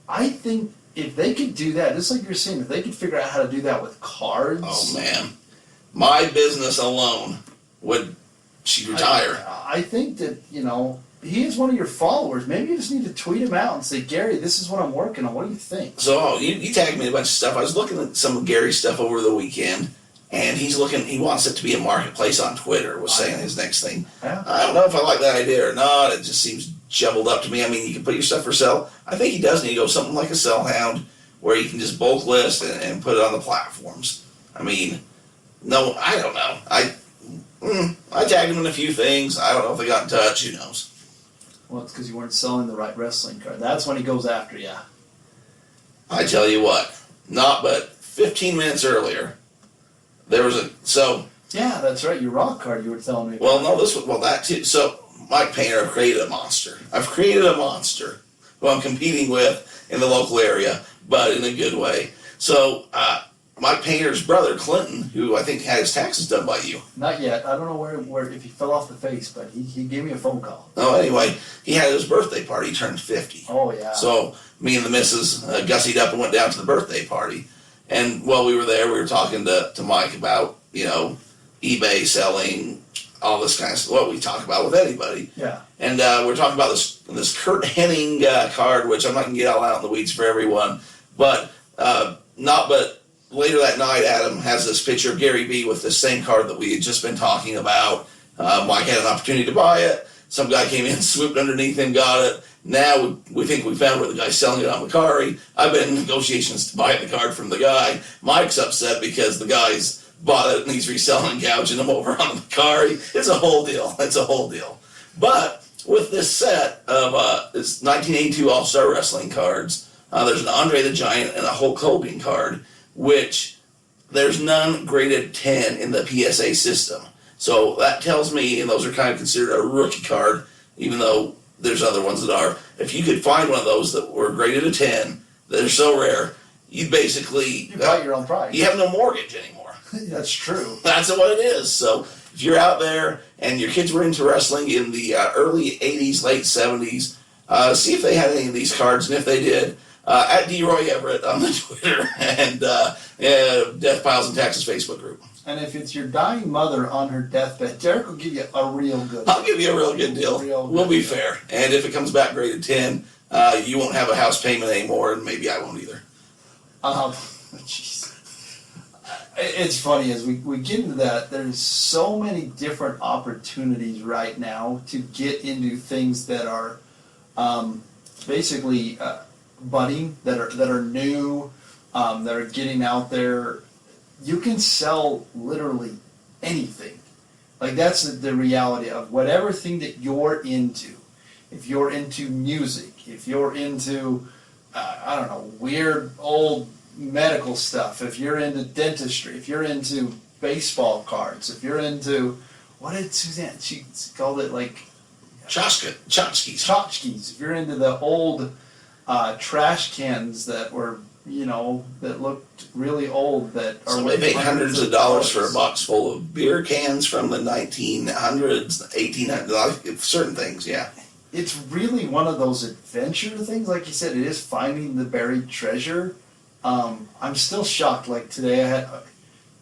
S2: I think if they could do that, just like you're saying, if they could figure out how to do that with cards.
S3: Oh man, my business alone would she'd retire.
S2: I think that, he is one of your followers. Maybe you just need to tweet him out and say, Gary, this is what I'm working on. What do you think?
S3: So you tagged me a bunch of stuff. I was looking at some of Gary's stuff over the weekend, and he wants it to be a marketplace on Twitter, was saying his next thing.
S2: Yeah.
S3: I don't know if I like that idea or not. It just seems jumbled up to me. I mean, you can put your stuff for sale. I think he does need to go something like a SellHound, where you can just bulk list and put it on the platforms. I mean, no, I don't know. I tagged him in a few things. I don't know if they got in touch. Who knows?
S2: Well, it's because you weren't selling the right wrestling card. That's when he goes after you.
S3: I tell you what, not but 15 minutes earlier, there was
S2: Yeah, that's right. Your rock card you were telling me about.
S3: Well, no, that too. So, Mike Painter, I've created a monster. Who I'm competing with in the local area, but in a good way. So, Mike Painter's brother, Clinton, who I think had his taxes done by you.
S2: Not yet. I don't know where if he fell off the face, but he gave me a phone call.
S3: Oh, anyway, he had his birthday party. He turned 50.
S2: Oh, yeah.
S3: So, me and the missus gussied up and went down to the birthday party. And while we were there, we were talking to Mike about, eBay selling, all this kind of stuff, what we talk about with anybody.
S2: Yeah.
S3: And we're talking about this Kurt Hennig card, which I'm not going to get all out in the weeds for everyone. But later that night, Adam has this picture of Gary B with the same card that we had just been talking about. Mike had an opportunity to buy it. Some guy came in, swooped underneath him, got it. Now we think we found where the guy's selling it on Macari. I've been in negotiations to buy the card from the guy. Mike's upset because the guy's bought it and he's reselling and gouging them over on the Macari. It's a whole deal. But with this set of this 1982 All-Star Wrestling cards, there's an Andre the Giant and a Hulk Hogan card, which there's none graded 10 in the PSA system. So that tells me, and those are kind of considered a rookie card, even though there's other ones that are. If you could find one of those that were graded a 10, that are so rare, you basically...
S2: You buy your own price.
S3: You have no mortgage anymore.
S2: That's true.
S3: That's what it is. So if you're out there and your kids were into wrestling in the early 80s, late 70s, see if they had any of these cards, and if they did, at DRoy Everett on the Twitter and DeathPiles and Taxes Facebook group.
S2: And if it's your dying mother on her deathbed, Derek will give you a real good
S3: I'll give you a real good deal. We'll be fair. And if it comes back graded 10, you won't have a house payment anymore, and maybe I won't either.
S2: Jeez. It's funny, as we get into that, there's so many different opportunities right now to get into things that are basically budding, that are new, that are getting out there. You can sell literally anything. Like, that's the reality of whatever thing that you're into. If you're into music, if you're into, weird old medical stuff, if you're into dentistry, if you're into baseball cards, if you're into, what did Suzanne, she called it like... Tchotchkes. If you're into the old trash cans that were, that looked really old, that are
S3: Somebody paid hundreds of dollars for a box full of beer cans from the 1900s, 1800s, certain things, yeah.
S2: It's really one of those adventure things. Like you said, it is finding the buried treasure. I'm still shocked. Like today I had,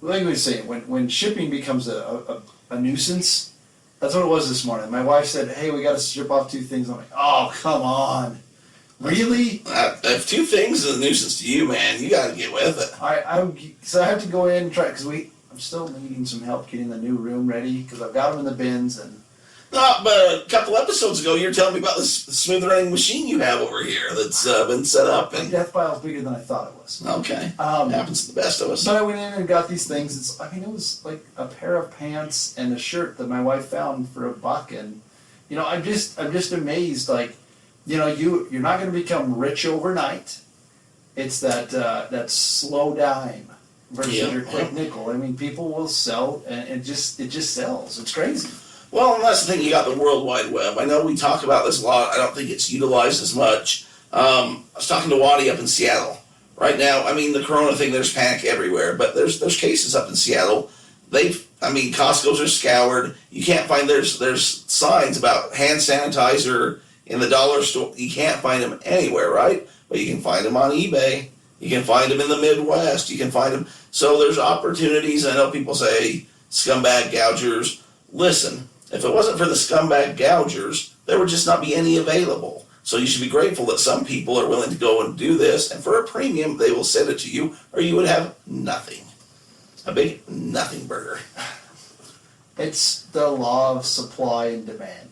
S2: like we were saying, when shipping becomes a nuisance, that's what it was this morning. My wife said, hey, we got to ship off 2 things. I'm like, oh, come on. Really?
S3: If 2 things is a nuisance to you, man, you got to get with it.
S2: So I have to go in and try, because I'm still needing some help getting the new room ready, because I've got them in the bins. And
S3: No, but a couple episodes ago, you were telling me about this smooth running machine you have over here that's been set up.
S2: My
S3: And
S2: DeathPile's bigger than I thought it was.
S3: okay, happens to the best of us.
S2: So I went in and got these things. It was like a pair of pants and a shirt that my wife found for $1, and I'm just amazed. Like, you're not going to become rich overnight. It's that slow dime versus your quick nickel. I mean, people will sell, and it just sells. It's crazy.
S3: Well, and that's the thing, you got the World Wide Web. I know we talk about this a lot. I don't think it's utilized as much. I was talking to Waddy up in Seattle. Right now, the Corona thing, there's panic everywhere, but there's cases up in Seattle. Costco's are scoured. You can't find, there's signs about hand sanitizer in the dollar store. You can't find them anywhere, right? But you can find them on eBay. You can find them in the Midwest. You can find them. So there's opportunities. I know people say, scumbag gougers. Listen, If it wasn't for the scumbag gougers, there would just not be any available. So you should be grateful that some people are willing to go and do this, and for a premium, they will send it to you, or you would have nothing. A big nothing burger.
S2: It's the law of supply and demand.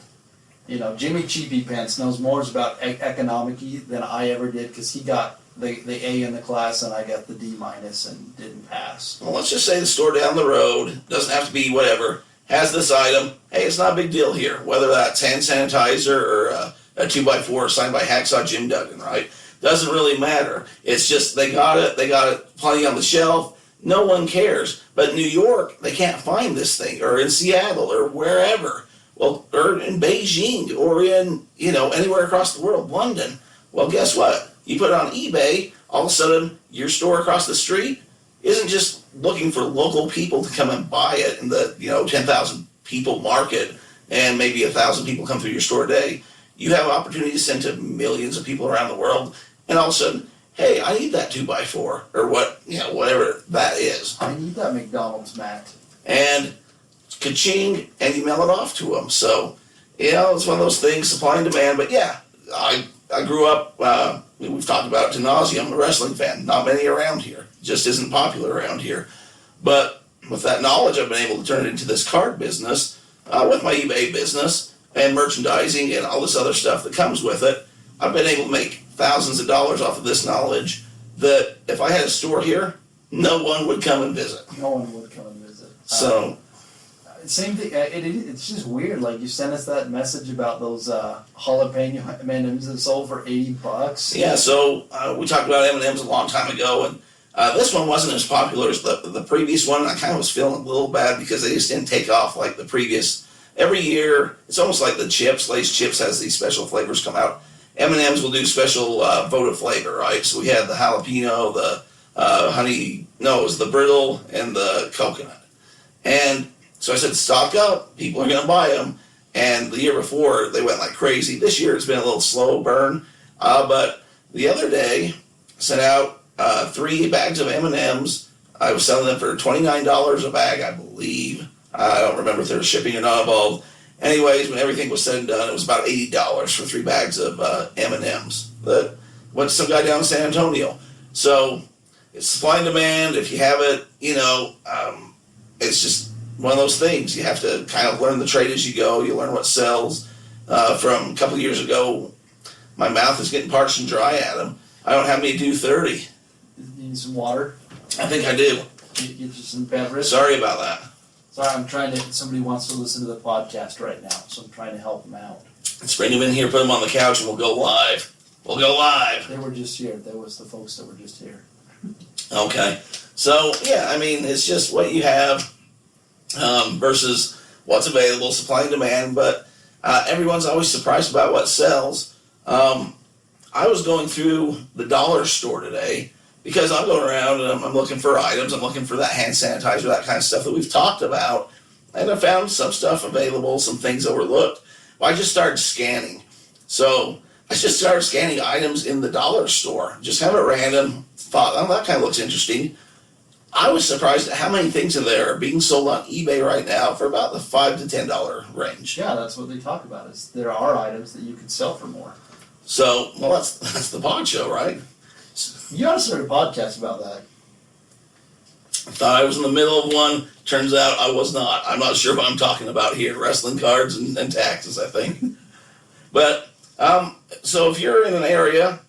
S2: You know, Jimmy Cheapy Pants knows more about economics than I ever did, because he got the A in the class and I got the D minus and didn't pass.
S3: Well, let's just say the store down the road, doesn't have to be whatever, has this item. Hey, it's not a big deal here, whether that's hand sanitizer or a 2x4 signed by Hacksaw Jim Duggan, right? Doesn't really matter. It's just they got it plenty on the shelf. No one cares. But in New York, they can't find this thing, or in Seattle, or wherever. Well, or in Beijing, or in, anywhere across the world, London. Well, guess what? You put it on eBay, all of a sudden, your store across the street isn't just looking for local people to come and buy it in the, 10,000 people market, and maybe 1,000 people come through your store a day. You have an opportunity to send to millions of people around the world, and all of a sudden, hey, I need that 2x4, or whatever that is.
S2: I need that McDonald's mat.
S3: And ka-ching, and you mail it off to them. So, it's one of those things, supply and demand. But yeah, I grew up, we've talked about it to nauseam, I'm a wrestling fan. Not many around here. Just isn't popular around here. But with that knowledge, I've been able to turn it into this card business, with my eBay business, and merchandising, and all this other stuff that comes with it. I've been able to make thousands of dollars off of this knowledge that if I had a store here, no one would come and visit.
S2: No one would come and visit.
S3: So,
S2: same thing. It's just weird. Like, you sent us that message about those jalapeno M&Ms that sold for $80.
S3: yeah, so we talked about M&Ms a long time ago, and this one wasn't as popular as the previous one. I kind of was feeling a little bad because they just didn't take off like the previous. Every year, it's almost like the chips. Lay's Chips has these special flavors come out. M&M's will do special votive flavor, right? So we had the jalapeno, the it was the brittle, and the coconut. And so I said, stock up. People are going to buy them. And the year before, they went like crazy. This year, it's been a little slow burn. But the other day, I sent out 3 bags of M&M's. I was selling them for $29 a bag, I believe. I don't remember if there was shipping or not involved. Anyways, when everything was said and done, it was about $80 for 3 bags of M&M's. That went to some guy down in San Antonio. So it's supply and demand. If you have it, it's just one of those things. You have to kind of learn the trade as you go. You learn what sells. From a couple of years ago, my mouth is getting parched and dry, Adam. I don't have me do 30.
S2: You need some water?
S3: I think I do.
S2: Get you some beverage?
S3: Sorry about that.
S2: Sorry, somebody wants to listen to the podcast right now, so I'm trying to help them out.
S3: Let's bring them in here, put them on the couch, and we'll go live. We'll go live.
S2: They were just here. That was the folks that were just here.
S3: Okay. So, yeah, I mean, it's just what you have versus what's available, supply and demand, but everyone's always surprised about what sells. I was going through the dollar store today, because I'm going around and I'm looking for items. I'm looking for that hand sanitizer, that kind of stuff that we've talked about. And I found some stuff available, some things overlooked. Well, I just started scanning. So I just started scanning items in the dollar store. Just kind of at random. Thought, oh, that kind of looks interesting. I was surprised at how many things in there are being sold on eBay right now for about the $5 to $10 range.
S2: Yeah, that's what they talk about. Is there are items that you can sell for more.
S3: So, well, that's the pod show, right?
S2: You ought to start a podcast about that.
S3: I thought I was in the middle of one. Turns out I was not. I'm not sure what I'm talking about here. Wrestling cards and taxes, I think. But, so if you're in an area,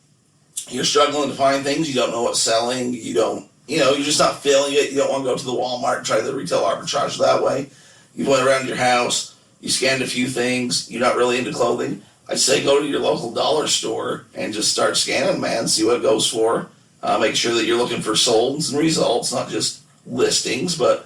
S3: you're struggling to find things, you don't know what's selling, you're just not feeling it, you don't want to go to the Walmart and try the retail arbitrage that way. You went around your house, you scanned a few things, you're not really into clothing. I'd say go to your local dollar store and just start scanning, man, see what it goes for. Make sure that you're looking for solds and results, not just listings. But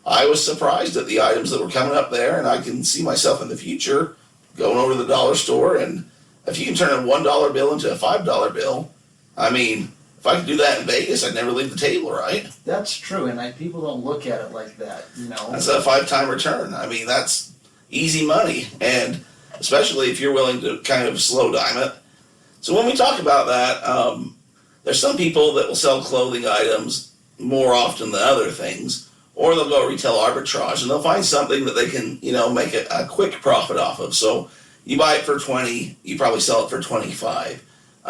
S3: I was surprised at the items that were coming up there, and I can see myself in the future going over to the dollar store. And if you can turn a $1 bill into a $5 bill, I mean, if I could do that in Vegas, I'd never leave the table, right?
S2: That's true, and people don't look at it like that,
S3: That's a 5-time return. I mean, that's easy money, and especially if you're willing to kind of slow dime it. So when we talk about that, there's some people that will sell clothing items more often than other things, or they'll go retail arbitrage, and they'll find something that they can, make a quick profit off of. So you buy it for 20, you probably sell it for 25.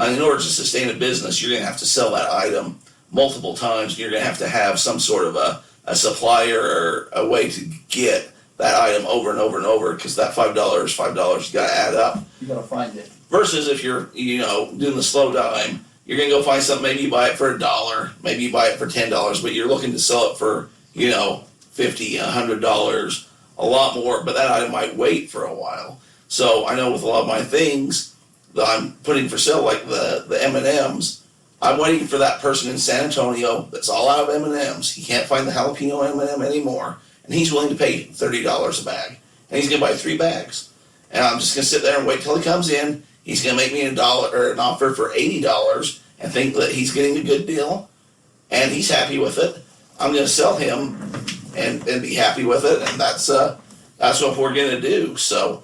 S3: In order to sustain a business, you're going to have to sell that item multiple times. You're going to have some sort of a supplier or a way to get that item over and over and over, because that $5, you got to add up.
S2: You got to find it.
S3: Versus if you're, doing the slow dime, you're going to go find something, maybe you buy it for $1, maybe you buy it for $10, but you're looking to sell it for, $50, $100, a lot more, but that item might wait for a while. So I know with a lot of my things that I'm putting for sale, like the M&Ms, I'm waiting for that person in San Antonio that's all out of M&Ms. He can't find the jalapeno M&M anymore, and he's willing to pay $30 a bag, and he's going to buy 3 bags. And I'm just going to sit there and wait till he comes in. He's going to make me an offer for $80 and think that he's getting a good deal, and he's happy with it. I'm going to sell him and be happy with it, and that's what we're going to do. So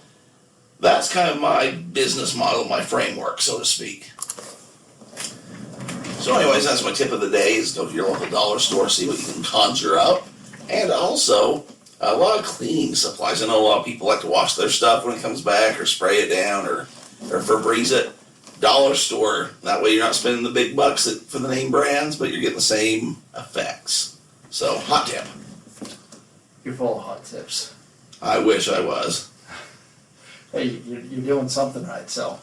S3: that's kind of my business model, my framework, so to speak. So anyways, that's my tip of the day, is go to your local dollar store, see what you can conjure up. And also, a lot of cleaning supplies. I know a lot of people like to wash their stuff when it comes back, or spray it down, or Febreze it. Dollar store, that way you're not spending the big bucks for the name brands, but you're getting the same effects. So, hot tip.
S2: You're full of hot tips.
S3: I wish I was.
S2: Hey, you're doing something right. So,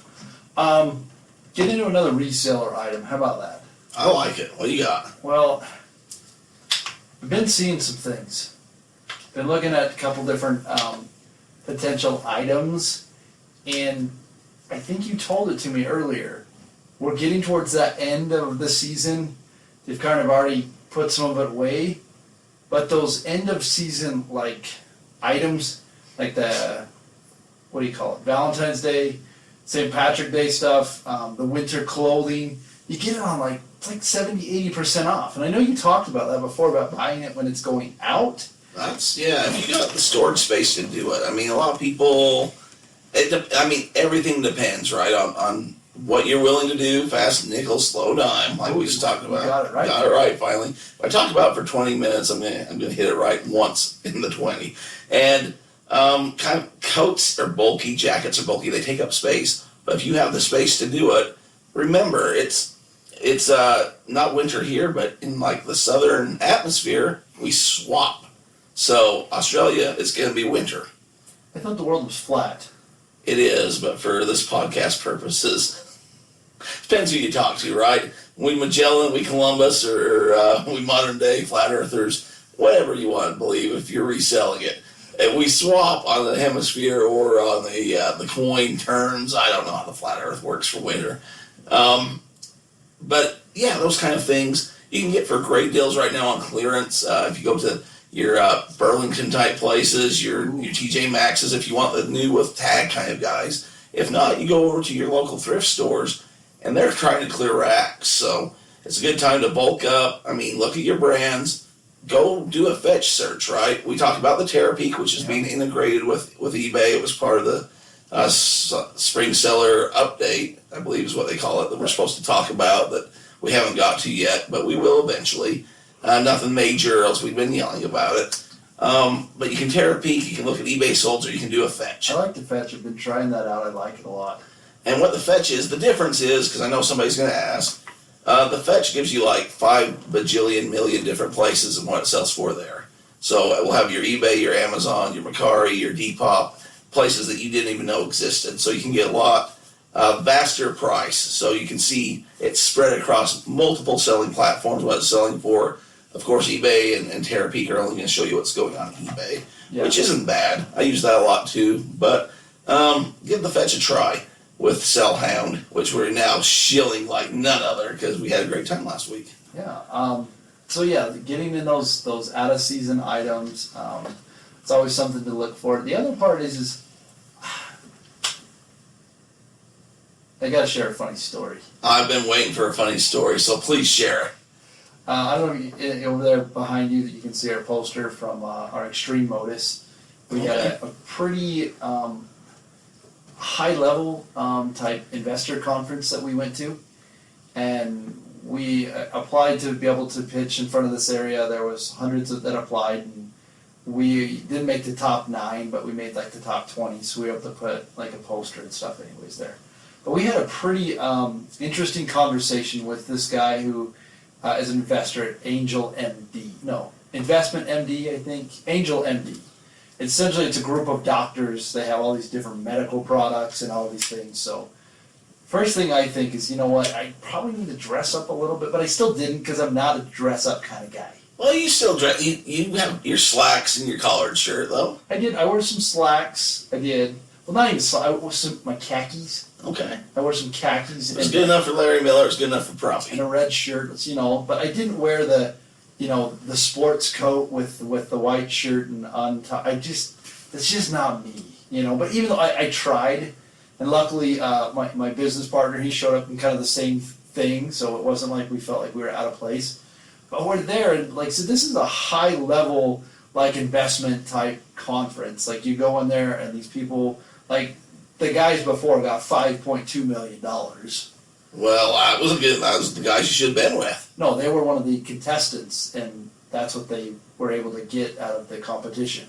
S2: get into another reseller item. How about that?
S3: I like it. What do you got?
S2: Well, I've been seeing some things. Been looking at a couple different potential items, and I think you told it to me earlier. We're getting towards that end of the season. They've kind of already put some of it away, but those end of season items, like the, what do you call it, Valentine's Day, St. Patrick Day stuff, the winter clothing, you get it on it's like 70-80% off. And I know you talked about that before, about buying it when it's going out.
S3: If you got the storage space to do it. I mean, a lot of people, everything depends, right, on what you're willing to do, fast, nickel, slow dime, like we just talked about.
S2: Got it right.
S3: Got it right, finally. If I talk about it for 20 minutes, I'm gonna hit it right once in the 20. And kind of coats are bulky, jackets are bulky, they take up space. But if you have the space to do it, remember, it's not winter here, but in the southern atmosphere, we swap. So Australia is going to be winter.
S2: I thought the world was flat.
S3: It is, but for this podcast purposes, depends who you talk to, right? We Magellan, we Columbus, or we modern day flat earthers, whatever you want to believe. If you're reselling it, if we swap on the hemisphere or on the coin turns. I don't know how the flat Earth works for winter, but yeah, those kind of things you can get for great deals right now on clearance. If you go to your Burlington type places, your TJ Maxx's, if you want the new with tag kind of guys. If not, you go over to your local thrift stores, and they're trying to clear racks. So it's a good time to bulk up. I mean, look at your brands. Go do a fetch search, right? We talked about the Terapeak, which is being integrated with eBay. It was part of the spring seller update, I believe is what they call it, that we're supposed to talk about, that we haven't got to yet, but we will eventually. Nothing major, else we've been yelling about it. But you can Terapeak, you can look at eBay solds, or you can do a fetch.
S2: I like the fetch. I've been trying that out. I like it a lot.
S3: And what the fetch is, the difference is, because I know somebody's going to ask, the fetch gives you 5 bajillion million different places and what it sells for there. So it will have your eBay, your Amazon, your Mercari, your Depop, places that you didn't even know existed. So you can get a lot vaster price. So you can see it's spread across multiple selling platforms, what it's selling for. Of course, eBay and Terapeak are only going to show you what's going on eBay, which isn't bad. I use that a lot too. But give the fetch a try with SellHound, which we're now shilling like none other because we had a great time last week.
S2: Yeah. So yeah, getting in those out of season items, it's always something to look for. The other part is I gotta share a funny story.
S3: I've been waiting for a funny story, so please share it.
S2: I don't know if over there behind you that you can see our poster from our Extreme Modus. We had a pretty high level type investor conference that we went to, and we applied to be able to pitch in front of this area. There was hundreds that applied, and we didn't make the top 9, but we made like the top 20, so we were able to put like a poster and stuff anyways there. But we had a pretty interesting conversation with this guy who is an investor at Angel MD. No, Investment MD, I think. Angel MD. Essentially, it's a group of doctors. They have all these different medical products and all these things. So, first thing I think is, you know what, I probably need to dress up a little bit, but I still didn't because I'm not a dress up kind of guy.
S3: Well, you still dress. You have your slacks and your collared shirt, though.
S2: I did. I wore some slacks. I did. Well, not even slacks. I wore my khakis.
S3: Okay.
S2: I wore some khakis.
S3: It was good enough for Larry Miller. It was good enough for Proppy.
S2: And a red shirt, you know. But I didn't wear the, you know, the sports coat with the white shirt and on top. It's just not me, you know. But even though I tried, and luckily my business partner, he showed up in kind of the same thing, so it wasn't like we felt like we were out of place. But we're there, and like, so this is a high level, like, investment type conference. Like, you go in there, and these people, like, the guys before got $5.2 million.
S3: Well, that was the guys you should have been with.
S2: No, they were one of the contestants, and that's what they were able to get out of the competition.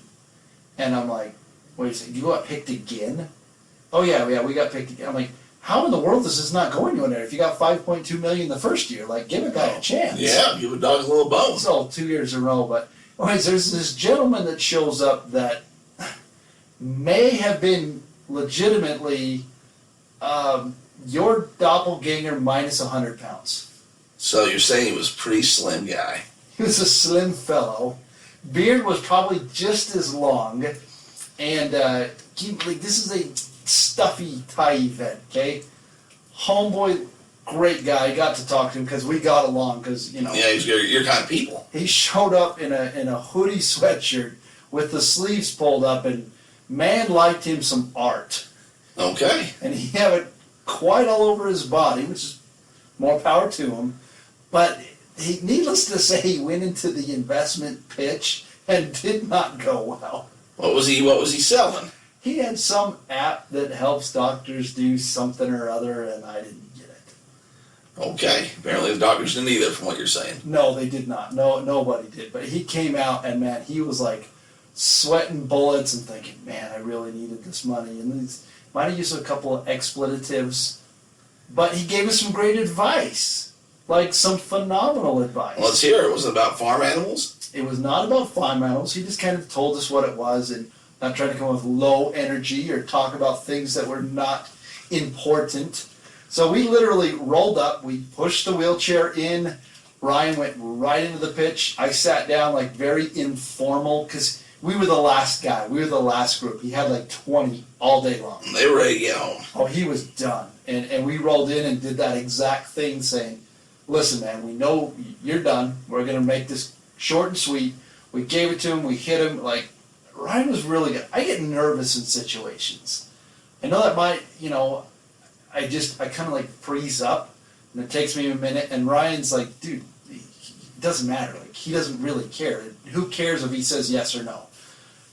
S2: And I'm like, wait a second, you got picked again? Oh yeah, we got picked again. I'm like, how in the world is this not going anywhere? If you got $5.2 million the first year, like, give a guy a chance.
S3: Yeah, give a dog a little bone.
S2: So 2 years in a row, but anyways, there's this gentleman that shows up that may have been legitimately your doppelganger minus 100 pounds.
S3: So you're saying he was a pretty slim guy.
S2: He was a slim fellow. Beard was probably just as long, and this is a stuffy tie event, okay? Homeboy, great guy. Got to talk to him because we got along. Because, you know,
S3: Yeah, he's your kind of people.
S2: he showed up in a hoodie sweatshirt with the sleeves pulled up, and man liked him some art.
S3: Okay.
S2: And he had it quite all over his body, which is more power to him. But needless to say, he went into the investment pitch and did not go well.
S3: What was he selling?
S2: He had some app that helps doctors do something or other, and I didn't get it.
S3: Okay. Apparently the doctors didn't either, from what you're saying.
S2: No, they did not. No, nobody did. But he came out, and man, he was like sweating bullets and thinking, man, I really needed this money. And he might have used a couple of expletives, but he gave us some great advice, like some phenomenal advice.
S3: Let's hear it. Was it about farm animals?
S2: It was not about farm animals. He just kind of told us what it was, and not trying to come with low energy or talk about things that were not important. So we literally rolled up, we pushed the wheelchair in, Ryan went right into the pitch. I sat down like very informal, because we were the last guy, we were the last group. He had like 20 all day long.
S3: They were ready to get home.
S2: Oh, he was done. And we rolled in and did that exact thing, saying, listen man, we know you're done, we're going to make this short and sweet. We gave it to him, we hit him, like, Ryan was really good. I get nervous in situations. I know that might, you know, I kind of like freeze up, and it takes me a minute, and Ryan's like, dude, it doesn't matter. Like, he doesn't really care. Who cares if he says yes or no?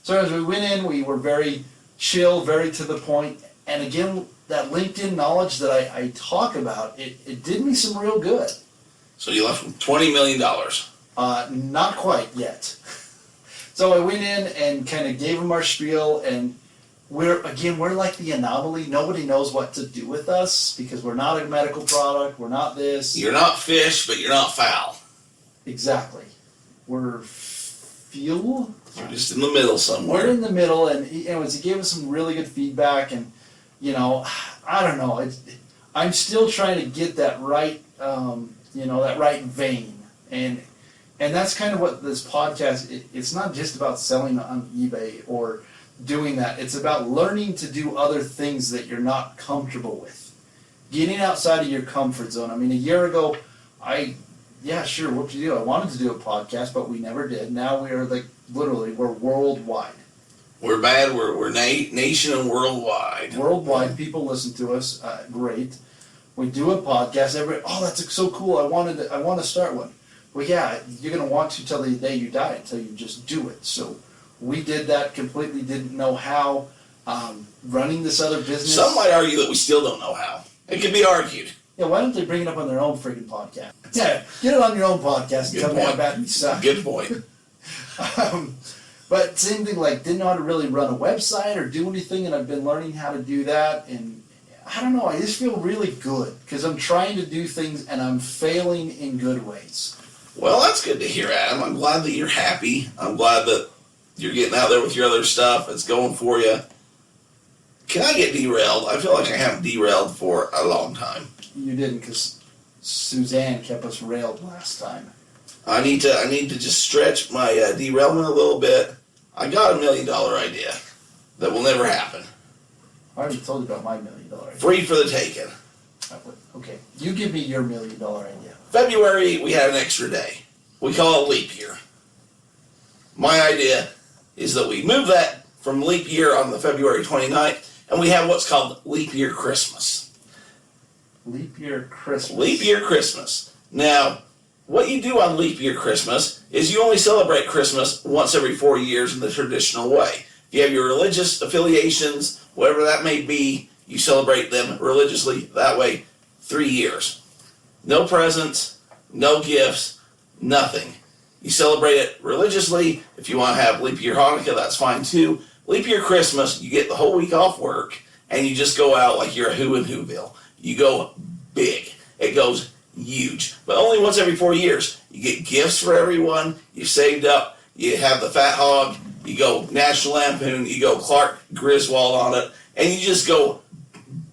S2: So as we went in, we were very chill, very to the point, and again, that LinkedIn knowledge that I talk about, it did me some real good.
S3: So you left with $20 million.
S2: Not quite yet. So I went in and kind of gave him our spiel, and we're like the anomaly. Nobody knows what to do with us because we're not a medical product. We're not this.
S3: You're not fish, but you're not foul.
S2: Exactly. We're fuel.
S3: You're just in the middle somewhere.
S2: We're in the middle, and he gave us some really good feedback, and you know, I don't know. I'm still trying to get that right, that right vein, and that's kind of what this podcast, it's not just about selling on eBay or doing that. It's about learning to do other things that you're not comfortable with. Getting outside of your comfort zone. I mean, a year ago, what you do? I wanted to do a podcast, but we never did. Now we are we're worldwide.
S3: We're bad, we're nation and worldwide.
S2: Worldwide, people listen to us, great. We do a podcast, that's so cool, I want to start one. Well, yeah, you're going to want to till the day you die, until you just do it. So we did that, completely didn't know how. Running this other business.
S3: Some might argue that we still don't know how. It can be argued.
S2: Yeah, why don't they bring it up on their own freaking podcast? Yeah, get it on your own podcast and tell me how bad we suck.
S3: Good point.
S2: But same thing, like, didn't know how to really run a website or do anything, and I've been learning how to do that, and I don't know, I just feel really good, because I'm trying to do things, and I'm failing in good ways.
S3: Well, that's good to hear, Adam. I'm glad that you're happy. I'm glad that you're getting out there with your other stuff. It's going for you. Can I get derailed? I feel like I haven't derailed for a long time.
S2: You didn't, because Suzanne kept us railed last time.
S3: I need to just stretch my derailment a little bit. I got $1 million idea that will never happen.
S2: I already told you about my $1 million idea.
S3: Free for the taking.
S2: Okay, you give me your $1 million idea.
S3: February, we had an extra day. We call it leap year. My idea is that we move that from leap year on the February 29th, and we have what's called leap year Christmas.
S2: Leap year Christmas.
S3: Leap year Christmas. Now, what you do on leap year Christmas is you only celebrate Christmas once every 4 years in the traditional way. If you have your religious affiliations, whatever that may be, you celebrate them religiously that way 3 years. No presents, no gifts, nothing. You celebrate it religiously. If you want to have leap year Hanukkah, that's fine too. Leap year Christmas, you get the whole week off work, and you just go out like you're a who in Whoville. You go big. It goes huge. But only once every 4 years. You get gifts for everyone. You saved up. You have the fat hog. You go National Lampoon. You go Clark Griswold on it. And you just go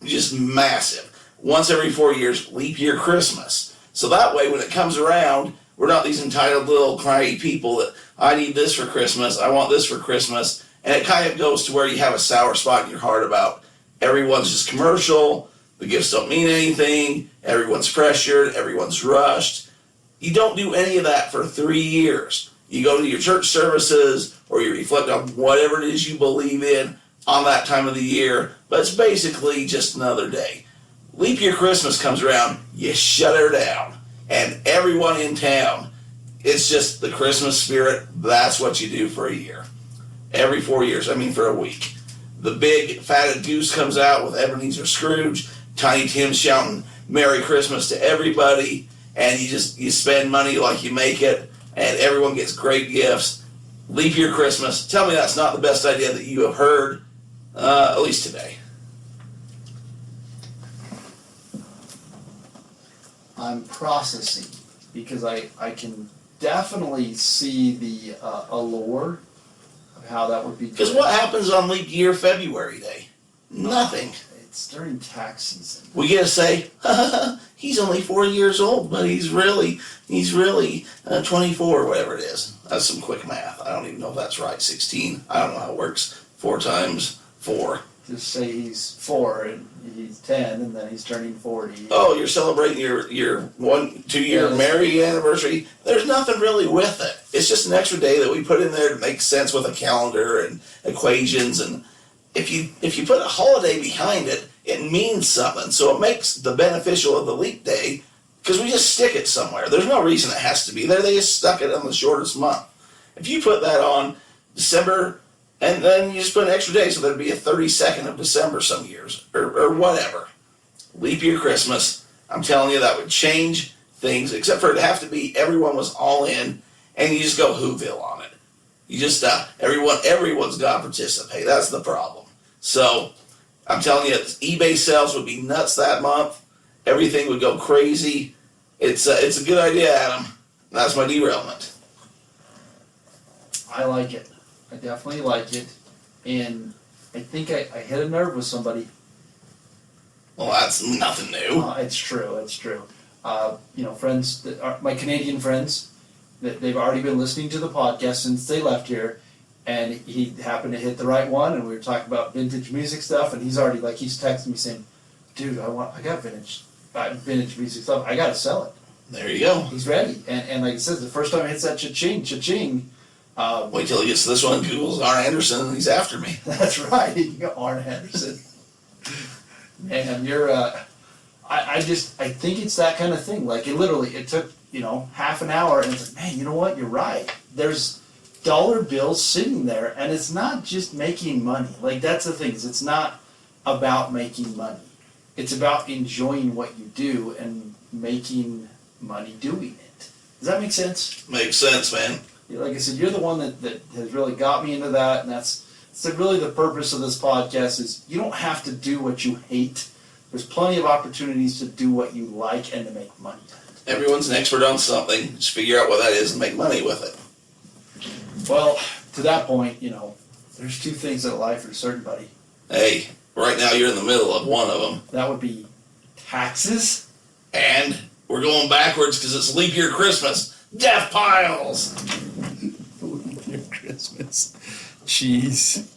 S3: just massive. Once every 4 years, leap year Christmas. So that way, when it comes around, we're not these entitled little cryy people that, I need this for Christmas, I want this for Christmas. And it kind of goes to where you have a sour spot in your heart about everyone's just commercial, the gifts don't mean anything, everyone's pressured, everyone's rushed. You don't do any of that for 3 years. You go to your church services, or you reflect on whatever it is you believe in on that time of the year, but it's basically just another day. Leap year Christmas comes around, you shut her down, and everyone in town, it's just the Christmas spirit. That's what you do for a year. Every 4 years, for a week. The big fatted goose comes out with Ebenezer Scrooge, Tiny Tim shouting Merry Christmas to everybody, and you spend money like you make it, and everyone gets great gifts. Leap year Christmas. Tell me that's not the best idea that you have heard, at least today.
S2: I'm processing, because I can definitely see the allure of how that would be good.
S3: Because what happens on leap year February day? Nothing.
S2: It's during tax season.
S3: We get to say, he's only 4 years old, but he's really 24 or whatever it is. That's some quick math. I don't even know if that's right. 16. I don't know how it works. 4 times 4.
S2: Just say he's 4 and he's 10, and then he's turning 40.
S3: Oh, you're celebrating your 2 year marriage anniversary. There's nothing really with it. It's just an extra day that we put in there to make sense with a calendar and equations. And if you put a holiday behind it, it means something. So it makes the beneficial of the leap day, because we just stick it somewhere. There's no reason it has to be there. They just stuck it on the shortest month. If you put that on December, and then you just put an extra day, so there'd be a 32nd of December some years, or whatever. Leap year Christmas, I'm telling you, that would change things, except for it'd have to be everyone was all in, and you just go Whoville on it. You just, everyone's got to participate. That's the problem. So, I'm telling you, eBay sales would be nuts that month. Everything would go crazy. It's a good idea, Adam. That's my derailment.
S2: I like it. I definitely like it. And I think I hit a nerve with somebody.
S3: Well, that's nothing new.
S2: It's true. Friends, my Canadian friends, they've already been listening to the podcast since they left here. And he happened to hit the right one, and we were talking about vintage music stuff, and he's texting me saying, dude, I got vintage music stuff, I gotta sell it.
S3: There you go.
S2: He's ready. And like it says, the first time he hits that cha-ching,
S3: wait till he gets to this one and Google's Arn Anderson, and he's after me.
S2: That's right, you got Arn Anderson. Man, you're, I think it's that kind of thing. Like, it took, half an hour, and it's like, man, you know what, you're right. There's dollar bills sitting there, and it's not just making money. Like, that's the thing, is it's not about making money. It's about enjoying what you do and making money doing it. Does that make sense?
S3: Makes sense, man.
S2: Like I said, you're the one that has really got me into that, and that's really the purpose of this podcast is you don't have to do what you hate. There's plenty of opportunities to do what you like and to make money.
S3: Everyone's an expert on something. Just figure out what that is and make money with it.
S2: Well, to that point, there's two things in life for certain, buddy.
S3: Hey, right now you're in the middle of one of them.
S2: That would be taxes.
S3: And we're going backwards because it's leap year Christmas. DeathPiles!
S2: Christmas. Jeez.